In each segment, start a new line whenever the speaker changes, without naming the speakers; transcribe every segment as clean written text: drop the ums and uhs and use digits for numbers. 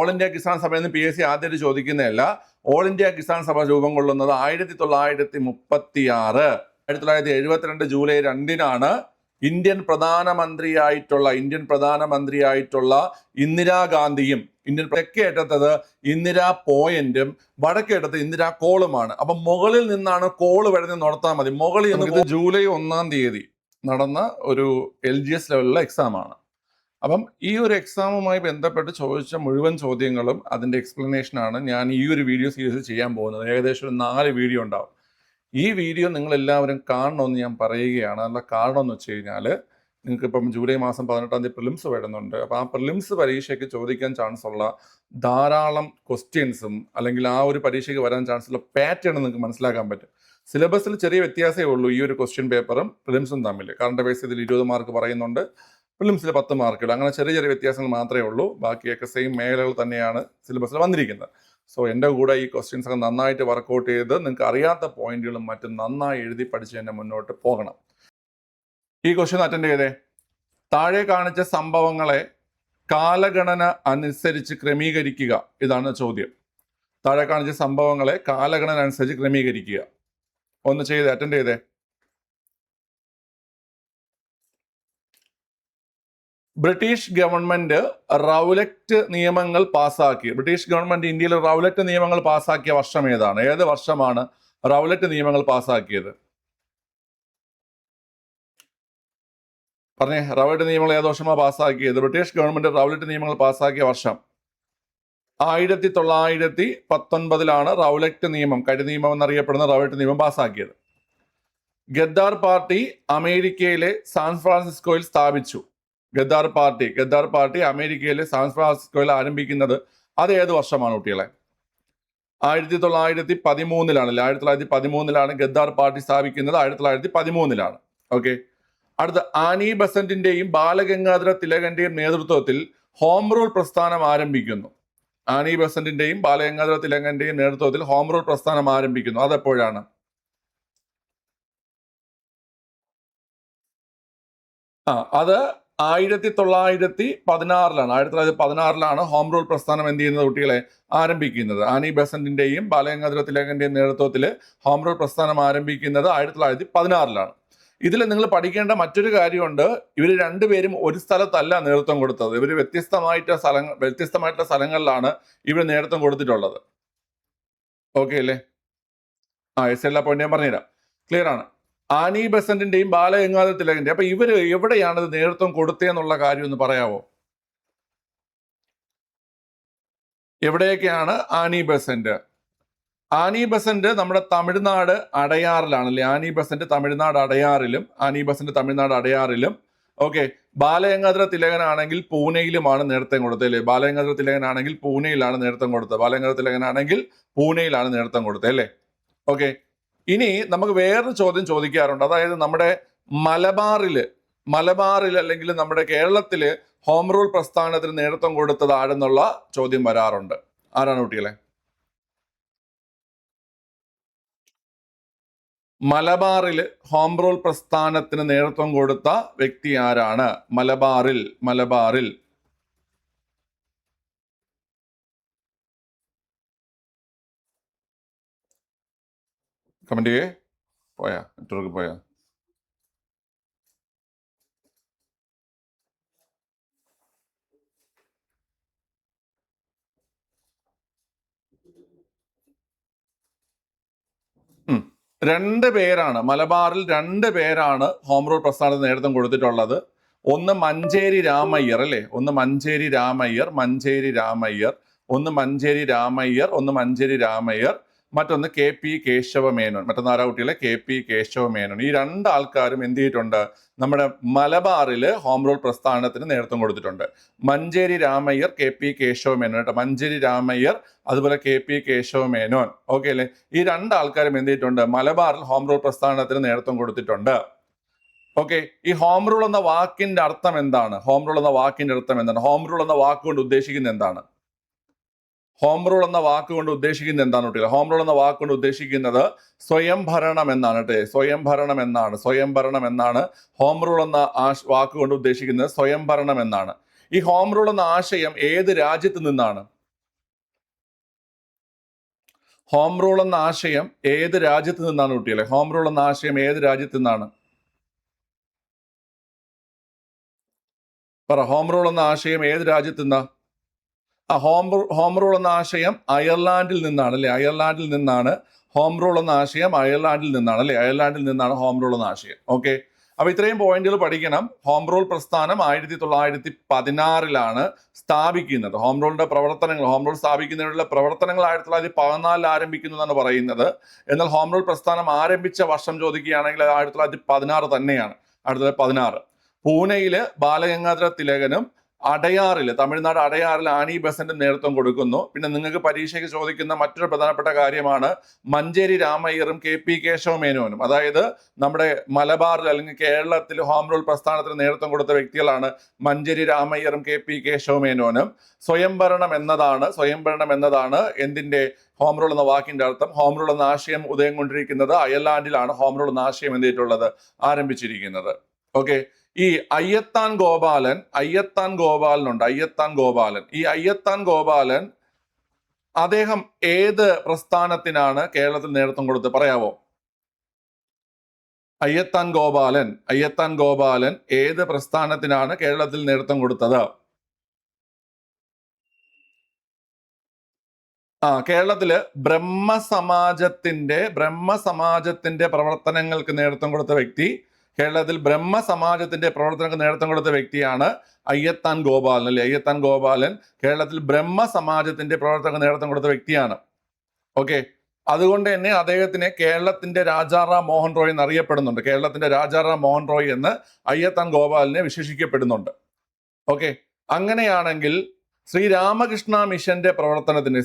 All India Kisan സഭയിൽ നിന്ന് PSC ആദ്യമായിട്ട് ചോദിക്കുന്നതല്ല. ഓൾ ഇന്ത്യ കിസാൻ സഭ രൂപം കൊള്ളുന്നത് 1936 1972 ജൂലൈ 2-നാണ് ഇന്ത്യൻ പ്രധാനമന്ത്രിയായിട്ടുള്ള ഇന്ദിരാഗാന്ധിയും തെക്കേ അറ്റത്തത് ഇന്ദിരാ പോയിന്റും വടക്കേ അറ്റത്ത് ഇന്ദിരാ കോളുമാണ്. അപ്പൊ മുകളിൽ നിന്നാണ് കോള് വരുന്നത് നടത്താൻ മതി. മുകളിൽ നിന്ന് ജൂലൈ 1-ാം തീയതി നടന്ന ഒരു LGS ലെവലിലുള്ള എക്സാമാണ്. അപ്പം ഈ ഒരു എക്സാമുമായി ബന്ധപ്പെട്ട് ചോദിച്ച മുഴുവൻ ചോദ്യങ്ങളും അതിൻ്റെ എക്സ്പ്ലനേഷനാണ് ഞാൻ ഈ ഒരു വീഡിയോ സീരീസ് ചെയ്യാൻ പോകുന്നത്. ഏകദേശം ഒരു 4 വീഡിയോ ഉണ്ടാവും. ഈ വീഡിയോ നിങ്ങളെല്ലാവരും കാണണമെന്ന് ഞാൻ പറയുകയാണ്. അതിൻ്റെ കാരണം എന്ന് വെച്ച് കഴിഞ്ഞാൽ നിങ്ങൾക്കിപ്പം ജൂലൈ മാസം 18-ാം തീയതി പ്രിലിംസ് വരുന്നുണ്ട്. അപ്പോൾ ആ പ്രിലിംസ് പരീക്ഷയ്ക്ക് ചോദിക്കാൻ ചാൻസ് ഉള്ള ധാരാളം ക്വസ്റ്റ്യൻസും അല്ലെങ്കിൽ ആ ഒരു പരീക്ഷയ്ക്ക് വരാൻ ചാൻസ് ഉള്ള പാറ്റേൺ നിങ്ങൾക്ക് മനസ്സിലാക്കാൻ പറ്റും. സിലബസിൽ ചെറിയ വ്യത്യാസമേ ഉള്ളൂ ഈ ഒരു ക്വസ്റ്റ്യൻ പേപ്പറും പ്രിലിംസും തമ്മിൽ. കറണ്ട് അഫയേഴ്സ് ഇതിൽ 20 മാർക്ക് പറയുന്നുണ്ട്, പ്രിലിംസിൽ 10 മാർക്കുകൾ. അങ്ങനെ ചെറിയ ചെറിയ വ്യത്യാസങ്ങൾ മാത്രമേ ഉള്ളൂ. ബാക്കിയൊക്കെ സെയിം മേഖലകൾ തന്നെയാണ് സിലബസിൽ വന്നിരിക്കുന്നത്. സോ എൻ്റെ കൂടെ ഈ ക്വസ്റ്റ്യൻസ് ഒക്കെ നന്നായിട്ട് വർക്കൗട്ട് ചെയ്ത് നിങ്ങൾക്ക് അറിയാത്ത പോയിന്റുകളും മറ്റും നന്നായി എഴുതി പഠിച്ച് തന്നെ മുന്നോട്ട് പോകണം. ഈ ക്വസ്റ്റ്യൻ അറ്റൻഡ് ചെയ്തേ. താഴെ കാണിച്ച സംഭവങ്ങളെ കാലഗണന അനുസരിച്ച് ക്രമീകരിക്കുക. ഇതാണ് ചോദ്യം. താഴെ കാണിച്ച സംഭവങ്ങളെ കാലഗണന അനുസരിച്ച് ക്രമീകരിക്കുക. ഒന്ന് ചെയ്തേ, അറ്റൻഡ് ചെയ്തേ. ബ്രിട്ടീഷ് ഗവൺമെന്റ് റൗലറ്റ് നിയമങ്ങൾ പാസ്സാക്കി. ബ്രിട്ടീഷ് ഗവൺമെന്റ് ഇന്ത്യയിൽ റൗലറ്റ് നിയമങ്ങൾ പാസ്സാക്കിയ വർഷം ഏതാണ്? ഏത് വർഷമാണ് റൗലറ്റ് നിയമങ്ങൾ പാസ്സാക്കിയത്? പറഞ്ഞേ, റൗലറ്റ് നിയമങ്ങൾ ഏത് വർഷമാണ് പാസ്സാക്കിയത്? ബ്രിട്ടീഷ് ഗവൺമെന്റ് റൗലറ്റ് നിയമങ്ങൾ പാസ്സാക്കിയ വർഷം 1919 റൗലറ്റ് നിയമം, കരി നിയമം എന്നറിയപ്പെടുന്ന റൗലറ്റ് നിയമം പാസ്സാക്കിയത്. ഗദ്ദാർ പാർട്ടി അമേരിക്കയിലെ സാൻ ഫ്രാൻസിസ്കോയിൽ സ്ഥാപിച്ചു. ഗദ്ദാർ പാർട്ടി അമേരിക്കയിലെ സാൻ ഫ്രാൻസിസ്കോയിൽ ആരംഭിക്കുന്നത് അത് ഏത് വർഷമാണ് കുട്ടികളെ? 1913 1913 ഗദ്ദാർ പാർട്ടി സ്ഥാപിക്കുന്നത്. 1913. ഓക്കെ. അടുത്ത ആനി ബസന്റിന്റെയും ബാലഗംഗാധര തിലകന്റെയും നേതൃത്വത്തിൽ ഹോം റൂൾ പ്രസ്ഥാനം ആരംഭിക്കുന്നു. ആനി ബസന്റിന്റെയും ബാലഗംഗാധര തിലകന്റെയും നേതൃത്വത്തിൽ ഹോം റൂൾ പ്രസ്ഥാനം ആരംഭിക്കുന്നു. അതെപ്പോഴാണ്? അത് 1916 ഹോം റൂൾ പ്രസ്ഥാനം എന്ത് ചെയ്യുന്നത് കുട്ടികളെ? ആരംഭിക്കുന്നത്. ആനി ബസന്റിന്റെയും ബാലഗംഗാധര തിലകന്റെയും നേതൃത്വത്തിൽ ഹോം റൂൾ പ്രസ്ഥാനം ആരംഭിക്കുന്നത് 1916. ഇതിൽ നിങ്ങൾ പഠിക്കേണ്ട മറ്റൊരു കാര്യമുണ്ട്. ഇവർ രണ്ടുപേരും ഒരു സ്ഥലത്തല്ല നേതൃത്വം കൊടുത്തത്. ഇവർ വ്യത്യസ്തമായിട്ടുള്ള സ്ഥലങ്ങളിലാണ് ഇവർ നേതൃത്വം കൊടുത്തിട്ടുള്ളത്. ഓക്കെ അല്ലേ? എല്ലാ പോയിന്റ് ഞാൻ പറഞ്ഞുതരാം. ക്ലിയർ ആണ്? ആനി ബസന്റിന്റെയും ബാലഗംഗാധര തിലകന്റെയും. അപ്പൊ ഇവര് എവിടെയാണ് ഇത് നേതൃത്വം കൊടുത്തതെന്നുള്ള കാര്യം ഒന്ന് പറയാവോ? എവിടെയൊക്കെയാണ് ആനി ബസന്റ്? ആനി ബസന്റ് നമ്മുടെ തമിഴ്നാട് അടയാറിലാണ് അല്ലെ? ആനി ബസന്റ് തമിഴ്നാട് അടയാറിലും. ഓക്കെ. ബാലഗംഗാധര തിലകനാണെങ്കിൽ പൂനെയിലുമാണ് നേതൃത്വം കൊടുത്തത് അല്ലേ? ബാലഗംഗാധര തിലകനാണെങ്കിൽ പൂനെയിലാണ് നേതൃത്വം കൊടുത്തത് അല്ലേ? ഓക്കെ. ഇനി നമുക്ക് വേറൊരു ചോദ്യം ചോദിക്കാറുണ്ട്. അതായത് നമ്മുടെ മലബാറിൽ അല്ലെങ്കിൽ നമ്മുടെ കേരളത്തില് ഹോം റൂൾ പ്രസ്ഥാനത്തിന് നേതൃത്വം കൊടുത്തത് ആരെന്നുള്ള ചോദ്യം വരാറുണ്ട്. ആരാണ് കുട്ടികളെ? മലബാറിൽ ഹോം റൂൾ പ്രസ്ഥാനത്തിന് നേതൃത്വം കൊടുത്ത വ്യക്തി ആരാണ്? മലബാറിൽ കമന്റ് ചെയ്യേ. നെറ്റ്വർക്ക് പോയാ? മലബാറിൽ 2 പേരാണ് ഹോം റൂൾ പ്രസ്ഥാനത്തിന് നേതൃത്വം കൊടുത്തിട്ടുള്ളത്. ഒന്ന് മഞ്ചേരി രാമയ്യർ അല്ലേ? ഒന്ന് മഞ്ചേരി രാമയ്യർ, മറ്റൊന്ന് KP കേശവമേനോൻ. മറ്റൊന്നാരാ കുട്ടികളെ? KP കേശവമേനോൻ. ഈ 2 ആൾക്കാരും എന്ത് ചെയ്തിട്ടുണ്ട്? നമ്മുടെ മലബാറിൽ ഹോം റൂൾ പ്രസ്ഥാനത്തിന് നേതൃത്വം കൊടുത്തിട്ടുണ്ട്. മഞ്ചേരി രാമയ്യർ, KP കേശവമേനോൻ കേട്ടോ. മഞ്ചേരി രാമയ്യർ അതുപോലെ KP കേശവമേനോൻ. ഓക്കെ അല്ലേ? ഈ 2 ആൾക്കാരും എന്ത് ചെയ്തിട്ടുണ്ട്? മലബാറിൽ ഹോം റൂൾ പ്രസ്ഥാനത്തിന് നേതൃത്വം കൊടുത്തിട്ടുണ്ട്. ഓക്കെ. ഈ ഹോം റൂൾ എന്ന വാക്കിന്റെ അർത്ഥം എന്താണ്? ഹോം റൂൾ എന്ന വാക്കുകൊണ്ട് ഉദ്ദേശിക്കുന്നത് എന്താണ്? ഹോം റൂൾ എന്ന വാക്കുകൊണ്ട് ഉദ്ദേശിക്കുന്നത് എന്താണ് കുട്ടികൾ? ഹോം റൂൾ എന്ന വാക്കുകൊണ്ട് ഉദ്ദേശിക്കുന്നത് സ്വയം ഭരണം എന്നാണ് കേട്ടോ. സ്വയം ഭരണം എന്നാണ് ഹോം റൂൾ എന്ന വാക്കുകൊണ്ട് ഉദ്ദേശിക്കുന്നത്. സ്വയം ഭരണം എന്നാണ്. ഈ ഹോം റൂൾ എന്ന ആശയം ഏത് രാജ്യത്ത് നിന്നാണ്? ഹോം റൂൾ എന്ന ആശയം ഏത് രാജ്യത്ത് നിന്നാണ് കുട്ടികളെ? ഹോം റൂൾ എന്ന ആശയം ഏത് രാജ്യത്ത് നിന്നാണ്? പറ, ഹോം റൂൾ എന്ന ആശയം ഏത് രാജ്യത്ത് നിന്നാ? ഹോം റൂൾ എന്ന ആശയം അയർലാൻഡിൽ നിന്നാണ് അല്ലെ? അയർലാൻഡിൽ നിന്നാണ് ഹോം റൂൾ എന്ന ആശയം. അയർലാൻഡിൽ നിന്നാണ് അല്ലെ? അയർലാൻഡിൽ നിന്നാണ് ഹോം റൂൾ എന്ന ആശയം. ഓക്കെ, അപ്പൊ ഇത്രയും പോയിന്റുകൾ പഠിക്കണം. ഹോം റൂൾ പ്രസ്ഥാനം 1916 സ്ഥാപിക്കുന്നത്. ഹോം റൂളിന്റെ പ്രവർത്തനങ്ങൾ, ഹോം റൂൾ സ്ഥാപിക്കുന്നതിനുള്ള പ്രവർത്തനങ്ങൾ 1914 ആരംഭിക്കുന്നു എന്നാണ് പറയുന്നത്. എന്നാൽ ഹോം റൂൾ പ്രസ്ഥാനം ആരംഭിച്ച വർഷം ചോദിക്കുകയാണെങ്കിൽ 1916 തന്നെയാണ്. 1916 പൂനെയില് ബാലഗംഗാധര തിലകനും അടയാറില്, തമിഴ്നാട് അടയാറിൽ ആനി ബസന്റും നേതൃത്വം കൊടുക്കുന്നു. പിന്നെ നിങ്ങൾക്ക് പരീക്ഷയ്ക്ക് ചോദിക്കുന്ന മറ്റൊരു പ്രധാനപ്പെട്ട കാര്യമാണ് മഞ്ചേരി രാമയ്യറും KP കേശവ മേനോനും. അതായത് നമ്മുടെ മലബാറിൽ അല്ലെങ്കിൽ കേരളത്തിൽ ഹോം റൂൾ പ്രസ്ഥാനത്തിന് നേതൃത്വം കൊടുത്ത വ്യക്തികളാണ് മഞ്ചേരി രാമയ്യറും KP കേശവ മേനോനും. സ്വയംഭരണം എന്നതാണ് എന്തിന്റെ? ഹോം റൂൾ എന്ന വാക്കിന്റെ അർത്ഥം. ഹോം റൂൾ എന്ന ആശയം ഉദയം കൊണ്ടിരിക്കുന്നത് അയർലാൻഡിലാണ്. ഹോം റൂൾ എന്ന ആശയം എന്തിട്ടുള്ളത്? ആരംഭിച്ചിരിക്കുന്നത്. ഓക്കെ, ഈ അയ്യത്താൻ ഗോപാലനുണ്ട്. ഈ അയ്യത്താൻ ഗോപാലൻ അദ്ദേഹം ഏത് പ്രസ്ഥാനത്തിനാണ് കേരളത്തിൽ നേതൃത്വം കൊടുത്തത്? പറയാവോ? അയ്യത്താൻ ഗോപാലൻ ഏത് പ്രസ്ഥാനത്തിനാണ് കേരളത്തിൽ നേതൃത്വം കൊടുത്തത്? കേരളത്തില് ബ്രഹ്മസമാജത്തിന്റെ പ്രവർത്തനങ്ങൾക്ക് നേതൃത്വം കൊടുത്ത വ്യക്തി, കേരളത്തിൽ ബ്രഹ്മസമാജത്തിന്റെ പ്രവർത്തനങ്ങൾക്ക് നേതൃത്വം കൊടുത്ത വ്യക്തിയാണ് അയ്യത്താൻ ഗോപാലൻ അല്ലെ? അയ്യത്താൻ ഗോപാലൻ കേരളത്തിൽ ബ്രഹ്മസമാജത്തിന്റെ പ്രവർത്തനങ്ങൾക്ക് നേതൃത്വം കൊടുത്ത വ്യക്തിയാണ്. ഓക്കെ, അതുകൊണ്ട് തന്നെ അദ്ദേഹത്തിനെ കേരളത്തിന്റെ രാജാറാം മോഹൻ റോയ് എന്ന് അറിയപ്പെടുന്നുണ്ട്. കേരളത്തിന്റെ രാജാറാം മോഹൻ റോയ് എന്ന് അയ്യത്താൻ ഗോപാലിനെ വിശേഷിക്കപ്പെടുന്നുണ്ട്. ഓക്കെ, അങ്ങനെയാണെങ്കിൽ ശ്രീരാമകൃഷ്ണ മിഷന്റെ പ്രവർത്തനങ്ങൾക്ക്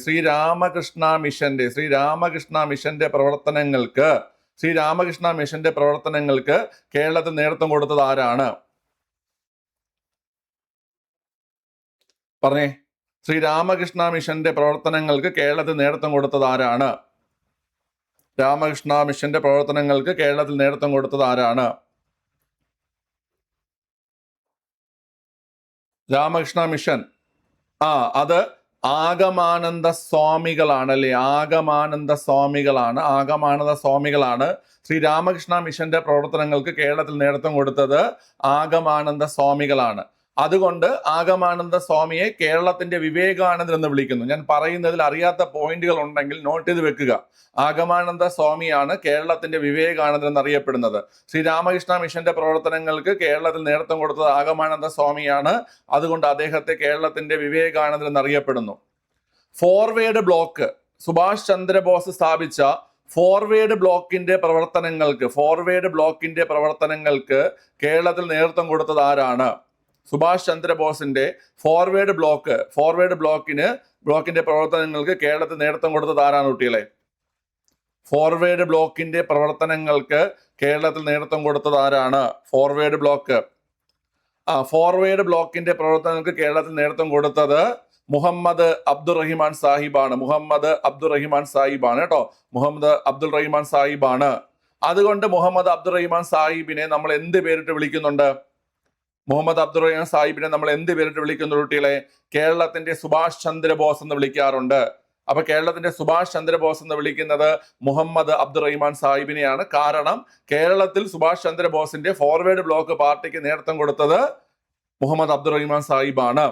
കേരളത്തിൽ നേതൃത്വം കൊടുത്തത് ആരാണ്? പറഞ്ഞേ, ശ്രീരാമകൃഷ്ണ മിഷന്റെ പ്രവർത്തനങ്ങൾക്ക് കേരളത്തിൽ നേതൃത്വം കൊടുത്തത് ആരാണ്? രാമകൃഷ്ണ മിഷന്റെ പ്രവർത്തനങ്ങൾക്ക് കേരളത്തിൽ നേതൃത്വം കൊടുത്തത് ആരാണ്? രാമകൃഷ്ണ മിഷൻ അത് ആഗമാനന്ദ സ്വാമികളാണ് അല്ലെ? ആഗമാനന്ദ സ്വാമികളാണ് ശ്രീരാമകൃഷ്ണ മിഷന്റെ പ്രവർത്തനങ്ങൾക്ക് കേരളത്തിൽ നേതൃത്വം കൊടുത്തത്. ആഗമാനന്ദ സ്വാമികളാണ്. അതുകൊണ്ട് ആഗമാനന്ദ സ്വാമിയെ കേരളത്തിന്റെ വിവേകാനന്ദൻ എന്ന് വിളിക്കുന്നു. ഞാൻ പറയുന്നതിൽ അറിയാത്ത പോയിന്റുകൾ ഉണ്ടെങ്കിൽ നോട്ട് ചെയ്ത് വെക്കുക. ആഗമാനന്ദ സ്വാമിയാണ് കേരളത്തിന്റെ വിവേകാനന്ദൻ എന്നറിയപ്പെടുന്നത്. ശ്രീരാമകൃഷ്ണ മിഷന്റെ പ്രവർത്തനങ്ങൾക്ക് കേരളത്തിൽ നേതൃത്വം കൊടുത്തത് ആഗമാനന്ദ സ്വാമിയാണ്. അതുകൊണ്ട് അദ്ദേഹത്തെ കേരളത്തിന്റെ വിവേകാനന്ദൻ എന്നറിയപ്പെടുന്നു. ഫോർവേഡ് ബ്ലോക്ക്, സുഭാഷ് ചന്ദ്രബോസ് സ്ഥാപിച്ച ഫോർവേഡ് ബ്ലോക്കിന്റെ പ്രവർത്തനങ്ങൾക്ക് കേരളത്തിൽ നേതൃത്വം കൊടുത്തത് ആരാണ്? സുഭാഷ് ചന്ദ്രബോസിന്റെ ഫോർവേഡ് ബ്ലോക്കിന്റെ പ്രവർത്തനങ്ങൾക്ക് കേരളത്തിൽ നേതൃത്വം കൊടുത്തത് ആരാണ് കുട്ടികളെ? ഫോർവേഡ് ബ്ലോക്കിന്റെ പ്രവർത്തനങ്ങൾക്ക് കേരളത്തിൽ നേതൃത്വം കൊടുത്തത് ആരാണ്? ഫോർവേഡ് ബ്ലോക്കിന്റെ പ്രവർത്തനങ്ങൾക്ക് കേരളത്തിൽ നേതൃത്വം കൊടുത്തത് മുഹമ്മദ് അബ്ദുൾ റഹിമാൻ സാഹിബാണ് കേട്ടോ. മുഹമ്മദ് അബ്ദുൾ റഹിമാൻ സാഹിബാണ്. അതുകൊണ്ട് മുഹമ്മദ് അബ്ദുൾ റഹിമാൻ സാഹിബിനെ നമ്മൾ എന്ത് പേരിട്ട് വിളിക്കുന്നുണ്ട്? കുട്ടികളെ? കേരളത്തിന്റെ സുഭാഷ് ചന്ദ്രബോസ് എന്ന് വിളിക്കാറുണ്ട്. അപ്പൊ കേരളത്തിന്റെ സുഭാഷ് ചന്ദ്രബോസ് എന്ന് വിളിക്കുന്നത് മുഹമ്മദ് അബ്ദുൾ റഹിമാൻ സാഹിബിനെയാണ്. കാരണം കേരളത്തിൽ സുഭാഷ് ചന്ദ്രബോസിന്റെ ഫോർവേഡ് ബ്ലോക്ക് പാർട്ടിക്ക് നേതൃത്വം കൊടുത്തത് മുഹമ്മദ് അബ്ദുൾ റഹിമാൻ സാഹിബാണ്.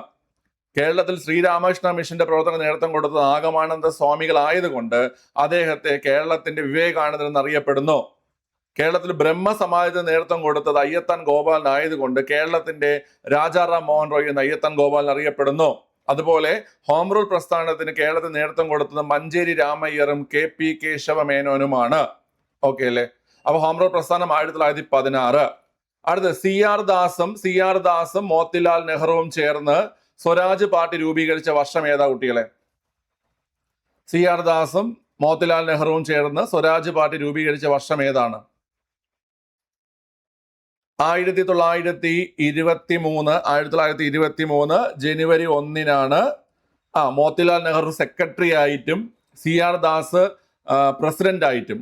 കേരളത്തിൽ ശ്രീരാമകൃഷ്ണ മിഷന്റെ പ്രവർത്തനം നേതൃത്വം കൊടുത്തത് ആഗമാനന്ദ സ്വാമികളായതുകൊണ്ട് അദ്ദേഹത്തെ കേരളത്തിന്റെ വിവേകാനന്ദൻ എന്നറിയപ്പെടുന്നു. കേരളത്തിൽ ബ്രഹ്മസമാജത്തിന് നേതൃത്വം കൊടുത്തത് അയ്യത്താൻ ഗോപാലൻ ആയതുകൊണ്ട് കേരളത്തിന്റെ രാജാറാം മോഹൻ റോയ് എന്ന അയ്യത്താൻ ഗോപാലൻ അറിയപ്പെടുന്നു. അതുപോലെ ഹോം റൂൾ പ്രസ്ഥാനത്തിന് കേരളത്തിൽ നേതൃത്വം കൊടുത്തത് മഞ്ചേരി രാമയ്യറും KP കേശവ മേനോനുമാണ്. ഓക്കെ അല്ലേ? അപ്പൊ ഹോം റൂൾ പ്രസ്ഥാനം 1916. അടുത്ത് CR ദാസും മോത്തിലാൽ നെഹ്റുവും ചേർന്ന് സ്വരാജ് പാർട്ടി രൂപീകരിച്ച വർഷം ഏതാ കുട്ടികളെ? CR ദാസും മോത്തിലാൽ നെഹ്റുവും ചേർന്ന് സ്വരാജ് പാർട്ടി രൂപീകരിച്ച വർഷം ഏതാണ്? 1923 ജനുവരി 1 മോത്തിലാൽ നെഹ്റു സെക്രട്ടറി ആയിട്ടും CR ദാസ് പ്രസിഡന്റ് ആയിട്ടും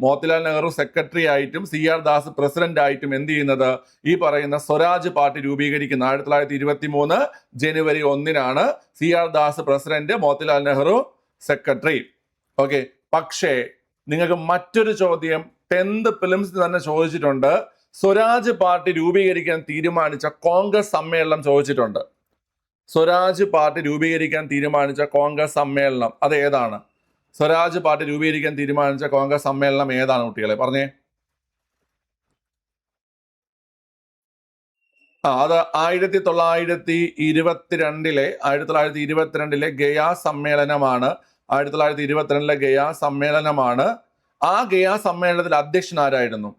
CR ദാസ് പ്രസിഡന്റ് ആയിട്ടും എന്ത് ചെയ്യുന്നത്? ഈ പറയുന്ന സ്വരാജ് പാർട്ടി രൂപീകരിക്കുന്ന 1923 ജനുവരി 1 CR Das president, Motilal Nehru secretary. Okay, പക്ഷേ നിങ്ങൾക്ക് മറ്റൊരു ചോദ്യം 10th പ്രിലിംസിൽ തന്നെ ചോദിച്ചിട്ടുണ്ട്. സ്വരാജ് പാർട്ടി രൂപീകരിക്കാൻ തീരുമാനിച്ച കോൺഗ്രസ് സമ്മേളനം ചോദിച്ചിട്ടുണ്ട്. സ്വരാജ് പാർട്ടി രൂപീകരിക്കാൻ തീരുമാനിച്ച കോൺഗ്രസ് സമ്മേളനം അത് ഏതാണ്? സ്വരാജ് പാർട്ടി രൂപീകരിക്കാൻ തീരുമാനിച്ച കോൺഗ്രസ് സമ്മേളനം ഏതാണ് കുട്ടികളെ? പറഞ്ഞേ. അത് 1922 ഗയാ സമ്മേളനമാണ്. 1922 ഗയാ സമ്മേളനമാണ്. ആ ഗയാ സമ്മേളനത്തിൽ അധ്യക്ഷൻ ആരായിരുന്നു?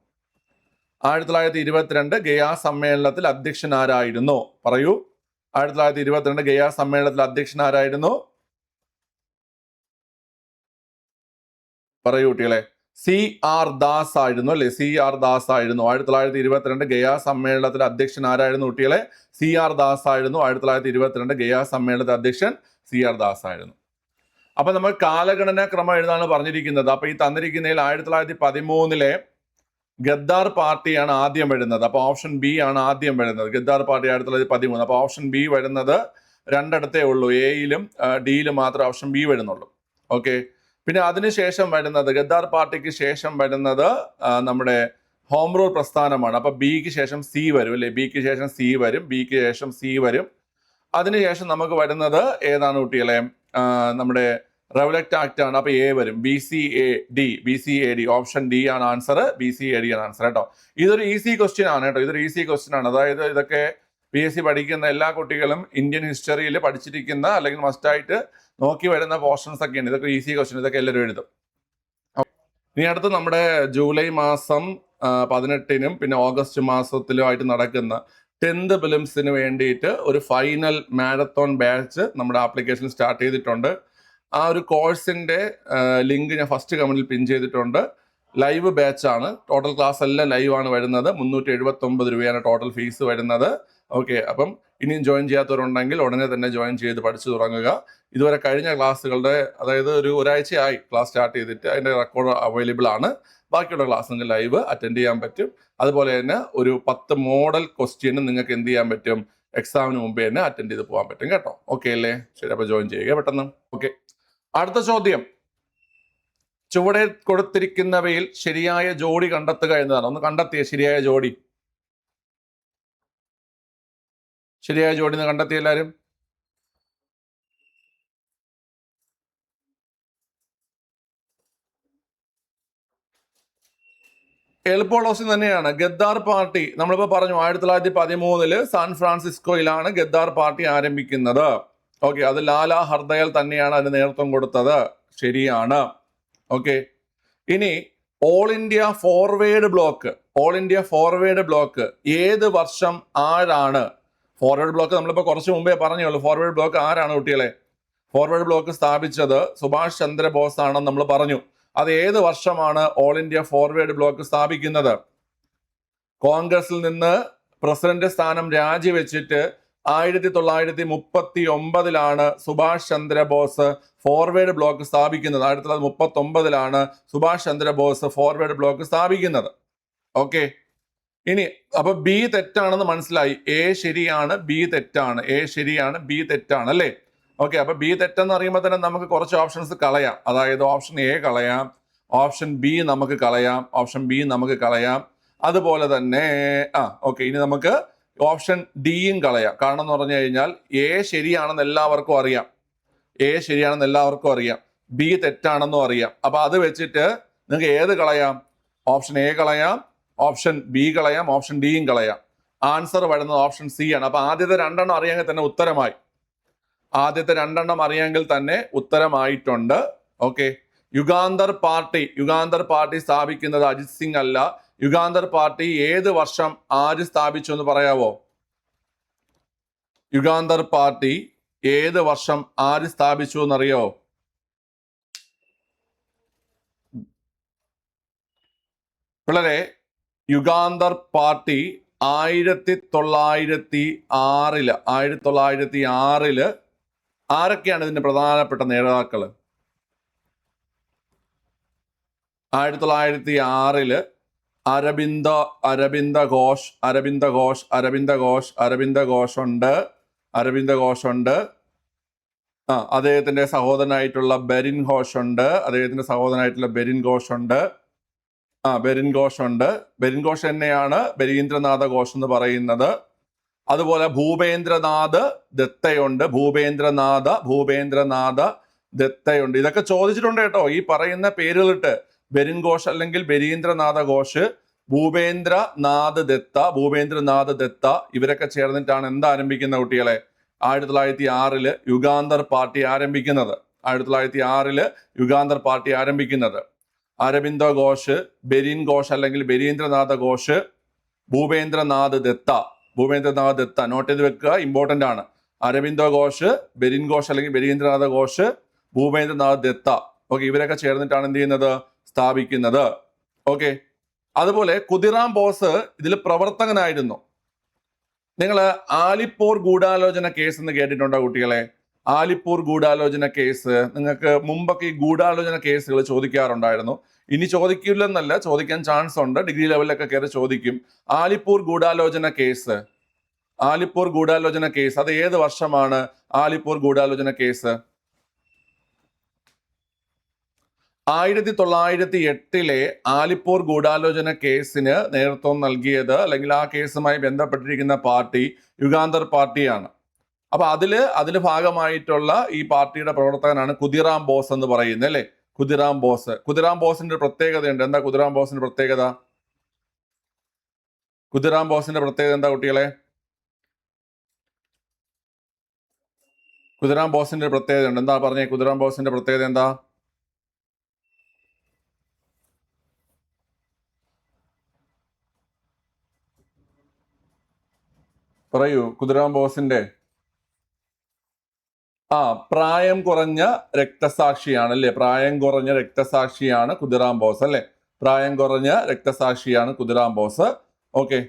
1922 ഗയാ സമ്മേളനത്തിൽ അധ്യക്ഷൻ ആരായിരുന്നു? പറയൂ. 1922 ഗയാ സമ്മേളനത്തിൽ അധ്യക്ഷൻ ആരായിരുന്നു? പറയൂ കുട്ടികളെ. CR ദാസ് ആയിരുന്നു അല്ലെ? CR ദാസ് ആയിരുന്നു. 1922 ഗയാ സമ്മേളനത്തിൽ അധ്യക്ഷൻ ആരായിരുന്നു കുട്ടികളെ? CR ദാസ് ആയിരുന്നു. 1922 ഗയാ സമ്മേളനത്തിൽ അധ്യക്ഷൻ CR ദാസ് ആയിരുന്നു. അപ്പൊ നമ്മൾ കാലഗണനാ ക്രമം എഴുതാണ് പറഞ്ഞിരിക്കുന്നത്. അപ്പൊ ഈ തന്നിരിക്കുന്നതിൽ 1913 ഗദ്ദാർ പാർട്ടിയാണ് ആദ്യം വരുന്നത്. അപ്പൊ ഓപ്ഷൻ ബി ആണ് ആദ്യം വരുന്നത്. ഗദ്ദാർ പാർട്ടി 1913. അപ്പൊ ഓപ്ഷൻ ബി വരുന്നത് രണ്ടിടത്തേ ഉള്ളൂ. എയിലും ഡിയിലും മാത്രമേ ഓപ്ഷൻ ബി വരുന്നുള്ളൂ. ഓക്കെ. പിന്നെ അതിനുശേഷം വരുന്നത്, ഗദ്ദാർ പാർട്ടിക്ക് ശേഷം വരുന്നത് നമ്മുടെ ഹോം റൂൾ പ്രസ്ഥാനമാണ്. അപ്പൊ ബിക്ക് ശേഷം സി വരും അല്ലെ? ബിക്ക് ശേഷം സി വരും. ബിക്ക് ശേഷം സി വരും. അതിനുശേഷം നമുക്ക് വരുന്നത് ഏതാണ് കുട്ടികളെ? നമ്മുടെ റെവലക്ട് ആക്ട് ആണ്. അപ്പൊ എ വരും. BCAD. ഓപ്ഷൻ ഡി ആണ് ആൻസർ. BCAD ആണ് ആൻസർ കേട്ടോ. ഇതൊരു ഈസി ക്വസ്റ്റ്യൻ ആണ് കേട്ടോ. ഇതൊരു ഈസി ക്വസ്റ്റ്യൻ ആണ്. അതായത് ഇതൊക്കെ PSC പഠിക്കുന്ന എല്ലാ കുട്ടികളും ഇന്ത്യൻ ഹിസ്റ്ററിയിൽ പഠിച്ചിരിക്കുന്ന അല്ലെങ്കിൽ മസ്റ്റായിട്ട് നോക്കി വരുന്ന പോർഷൻസ് ഒക്കെയാണ്. ഇതൊക്കെ ഈസി ക്വസ്റ്റ്യൻ. ഇതൊക്കെ എല്ലാവരും എഴുതും. ഇനി അടുത്ത് നമ്മുടെ ജൂലൈ മാസം 18-നും പിന്നെ ഓഗസ്റ്റ് മാസത്തിലുമായിട്ട് നടക്കുന്ന 10th പ്രിലിംസിന് വേണ്ടിയിട്ട് ഒരു ഫൈനൽ മാരത്തോൺ ബാച്ച് നമ്മുടെ ആപ്ലിക്കേഷൻ സ്റ്റാർട്ട് ചെയ്തിട്ടുണ്ട്. ആ ഒരു കോഴ്സിന്റെ ലിങ്ക് ഞാൻ ഫസ്റ്റ് കമന്റിൽ പിൻ ചെയ്തിട്ടുണ്ട്. ലൈവ് ബാച്ച് ആണ്. ടോട്ടൽ ക്ലാസ് എല്ലാം ലൈവ് ആണ് വരുന്നത്. 379 രൂപയാണ് ടോട്ടൽ ഫീസ് വരുന്നത്. ഓക്കെ. അപ്പം ഇനിയും ജോയിൻ ചെയ്യാത്തവരുണ്ടെങ്കിൽ ഉടനെ തന്നെ ജോയിൻ ചെയ്ത് പഠിച്ചു തുടങ്ങുക. ഇതുവരെ കഴിഞ്ഞ ക്ലാസ്സുകളുടെ, അതായത് ഒരാഴ്ചയായി ക്ലാസ് സ്റ്റാർട്ട് ചെയ്തിട്ട് അതിന്റെ റെക്കോർഡ് അവൈലബിൾ ആണ്. ബാക്കിയുള്ള ക്ലാസ് നിങ്ങൾക്ക് ലൈവ് അറ്റൻഡ് ചെയ്യാൻ പറ്റും. അതുപോലെ തന്നെ ഒരു 10 മോഡൽ ക്വസ്റ്റ്യനും നിങ്ങൾക്ക് എന്ത് ചെയ്യാൻ പറ്റും? എക്സാമിന് മുമ്പേ തന്നെ അറ്റൻഡ് ചെയ്ത് പോകാൻ പറ്റും കേട്ടോ. ഓക്കെ അല്ലേ? ശരി. അപ്പൊ ജോയിൻ ചെയ്യുക പെട്ടെന്ന്. ഓക്കെ. അടുത്ത ചോദ്യം, ചുവടെ കൊടുത്തിരിക്കുന്നവയിൽ ശരിയായ ജോഡി കണ്ടെത്തുക എന്നതാണ്. ഒന്ന് കണ്ടെത്തിയ ശരിയായ ജോഡി. ശരിയായ ജോഡി എന്ന് കണ്ടെത്തിയ എല്ലാവരും? എളുപ്പമുള്ള ക്വസ്റ്റ്യൻ തന്നെയാണ്. ഗദ്ദാർ പാർട്ടി നമ്മളിപ്പോ പറഞ്ഞു 1913 സാൻ ഫ്രാൻസിസ്കോയിലാണ് ഗദ്ദാർ പാർട്ടി ആരംഭിക്കുന്നത്. ഓക്കെ. അത് ലാലാ ഹർദയാൽ തന്നെയാണ് അതിന് നേതൃത്വം കൊടുത്തത്. ശരിയാണ്. ഓക്കെ. ഇനി ഓൾ ഇന്ത്യ ഫോർവേഡ് ബ്ലോക്ക് ഏത് വർഷം ആരാണ്? ഫോർവേഡ് ബ്ലോക്ക് നമ്മളിപ്പോ കുറച്ച് മുമ്പേ പറഞ്ഞുള്ളൂ. ഫോർവേഡ് ബ്ലോക്ക് ആരാണ് കുട്ടികളെ? ഫോർവേഡ് ബ്ലോക്ക് സ്ഥാപിച്ചത് സുഭാഷ് ചന്ദ്രബോസ് ആണെന്ന് നമ്മൾ പറഞ്ഞു. അത് ഏത് വർഷമാണ് ഓൾ ഇന്ത്യ ഫോർവേഡ് ബ്ലോക്ക് സ്ഥാപിക്കുന്നത്? കോൺഗ്രസിൽ നിന്ന് പ്രസിഡന്റ് സ്ഥാനം രാജിവെച്ചിട്ട് 1939 സുഭാഷ് ചന്ദ്രബോസ് ഫോർവേഡ് ബ്ലോക്ക് സ്ഥാപിക്കുന്നത്. 1939 സുഭാഷ് ചന്ദ്രബോസ് ഫോർവേഡ് ബ്ലോക്ക് സ്ഥാപിക്കുന്നത്. ഓക്കെ. ഇനി അപ്പൊ ബി തെറ്റാണെന്ന് മനസ്സിലായി. എ ശരിയാണ്, ബി തെറ്റാണ്. എ ശരിയാണ്, ബി തെറ്റാണ് അല്ലേ? ഓക്കെ. അപ്പൊ ബി തെറ്റെന്ന് അറിയുമ്പോൾ തന്നെ നമുക്ക് കുറച്ച് ഓപ്ഷൻസ് കളയാം. അതായത് ഓപ്ഷൻ എ കളയാം, ഓപ്ഷൻ ബി നമുക്ക് കളയാം, അതുപോലെ തന്നെ ഓക്കെ. ഇനി നമുക്ക് ഓപ്ഷൻ ഡിയും കളയാം. കാരണം എന്ന് പറഞ്ഞു കഴിഞ്ഞാൽ എ ശരിയാണെന്ന് എല്ലാവർക്കും അറിയാം, ബി തെറ്റാണെന്നും അറിയാം. അപ്പൊ അത് വെച്ചിട്ട് നിങ്ങൾക്ക് ഏത് കളയാം? ഓപ്ഷൻ എ കളയാം, ഓപ്ഷൻ ബി കളയാം, ഓപ്ഷൻ ഡിയും കളയാം. ആൻസർ വരുന്നത് ഓപ്ഷൻ സി ആണ്. അപ്പൊ ആദ്യത്തെ രണ്ടെണ്ണം അറിയാമെങ്കിൽ തന്നെ ഉത്തരമായിട്ടുണ്ട്. ഓക്കെ. യുഗാന്തർ പാർട്ടി സ്ഥാപിക്കുന്നത് അജിത് സിംഗ് അല്ല. യുഗാന്തർ പാർട്ടി ഏത് വർഷം ആര് സ്ഥാപിച്ചു എന്ന് പറയാവോ? യുഗാന്തർ പാർട്ടി ഏത് വർഷം ആര് സ്ഥാപിച്ചു എന്നറിയോ? പിള്ളേരെ, യുഗാന്തർ പാർട്ടി 1906 ആരൊക്കെയാണ് ഇതിന്റെ പ്രധാനപ്പെട്ട നേതാക്കള്? 1906 അരബിന്ദ ഘോഷ് ഉണ്ട്. അദ്ദേഹത്തിന്റെ സഹോദരനായിട്ടുള്ള ബെരിൻ ഘോഷ് ഉണ്ട്. അദ്ദേഹത്തിന്റെ സഹോദരനായിട്ടുള്ള ബെരിൻ ഘോഷ് ഉണ്ട്. ബെരിൻ ഘോഷ് ഉണ്ട്. ബെരിൻ ഘോഷ് തന്നെയാണ് ബരീന്ദ്രനാഥ ഘോഷ് എന്ന് പറയുന്നത്. അതുപോലെ ഭൂപേന്ദ്രനാഥ് ദത്തയുണ്ട്. ഭൂപേന്ദ്രനാഥ ദത്തയുണ്ട്. ഇതൊക്കെ ചോദിച്ചിട്ടുണ്ട് കേട്ടോ. ഈ പറയുന്ന പേരുകളിട്ട് ബെരിൻ ഘോഷ് അല്ലെങ്കിൽ ബരീന്ദ്രനാഥ ഘോഷ്, ഭൂപേന്ദ്രനാഥ് ദത്ത ഇവരൊക്കെ ചേർന്നിട്ടാണ് എന്താ ആരംഭിക്കുന്ന കുട്ടികളെ? 1906 യുഗാന്തർ പാർട്ടി ആരംഭിക്കുന്നത്. 1906 യുഗാന്തർ പാർട്ടി ആരംഭിക്കുന്നത്. അരബിന്ദോ ഘോഷ്, ബെരിൻ ഘോഷ് അല്ലെങ്കിൽ ബരീന്ദ്രനാഥ ഘോഷ്, ഭൂപേന്ദ്രനാഥ് ദത്ത നോട്ട് ചെയ്ത് വെക്കുക, ഇമ്പോർട്ടന്റ് ആണ്. അരബിന്ദോ ഘോഷ്, ബെരിൻ ഘോഷ് അല്ലെങ്കിൽ ബരീന്ദ്രനാഥ ഘോഷ്, ഭൂപേന്ദ്രനാഥ് ദത്ത. ഓക്കെ, ഇവരൊക്കെ ചേർന്നിട്ടാണ് എന്ത് ചെയ്യുന്നത്? സ്ഥാപിക്കുന്നത്. ഓക്കെ, അതുപോലെ ഖുദിറാം ബോസ് ഇതിൽ പ്രവർത്തകനായിരുന്നു. നിങ്ങൾ ആലിപ്പൂർ ഗൂഢാലോചന കേസ് എന്ന് കേട്ടിട്ടുണ്ടോ കുട്ടികളെ? ആലിപ്പൂർ ഗൂഢാലോചന കേസ് നിങ്ങൾക്ക് മുമ്പൊക്കെ ഈ ഗൂഢാലോചന കേസുകൾ ചോദിക്കാറുണ്ടായിരുന്നു. ഇനി ചോദിക്കില്ലെന്നല്ല, ചോദിക്കാൻ ചാൻസ് ഉണ്ട്. ഡിഗ്രി ലെവലിലൊക്കെ കയറി ചോദിക്കും. ആലിപ്പൂർ ഗൂഢാലോചന കേസ് അത് ഏത് വർഷമാണ്? ആലിപ്പൂർ ഗൂഢാലോചന കേസ് 1908 ആലിപ്പൂർ ഗൂഢാലോചന കേസിന് നേതൃത്വം നൽകിയത് അല്ലെങ്കിൽ ആ കേസുമായി ബന്ധപ്പെട്ടിരിക്കുന്ന പാർട്ടി യുഗാന്തർ പാർട്ടിയാണ്. അപ്പൊ അതില് ഭാഗമായിട്ടുള്ള ഈ പാർട്ടിയുടെ പ്രവർത്തകനാണ് ഖുദിറാം ബോസ് എന്ന് പറയുന്നത് അല്ലെ? ഖുദിറാം ബോസിന്റെ പ്രത്യേകതയുണ്ട്. എന്താ ഖുദിറാം ബോസിന്റെ പ്രത്യേകത? എന്താ കുട്ടികളെ? ഖുദിറാം ബോസിന്റെ പ്രത്യേകത ഉണ്ട്. എന്താ പറഞ്ഞേ? ഖുദിറാം ബോസിന്റെ പ്രത്യേകത എന്താ? പറയൂ. ഖുദിറാം ബോസിന്റെ പ്രായം കുറഞ്ഞ രക്തസാക്ഷിയാണ് അല്ലേ? പ്രായം കുറഞ്ഞ രക്തസാക്ഷിയാണ് ഖുദിറാം ബോസ് അല്ലെ? പ്രായം കുറഞ്ഞ രക്തസാക്ഷിയാണ് ഖുദിറാം ബോസ്. ഓക്കെ,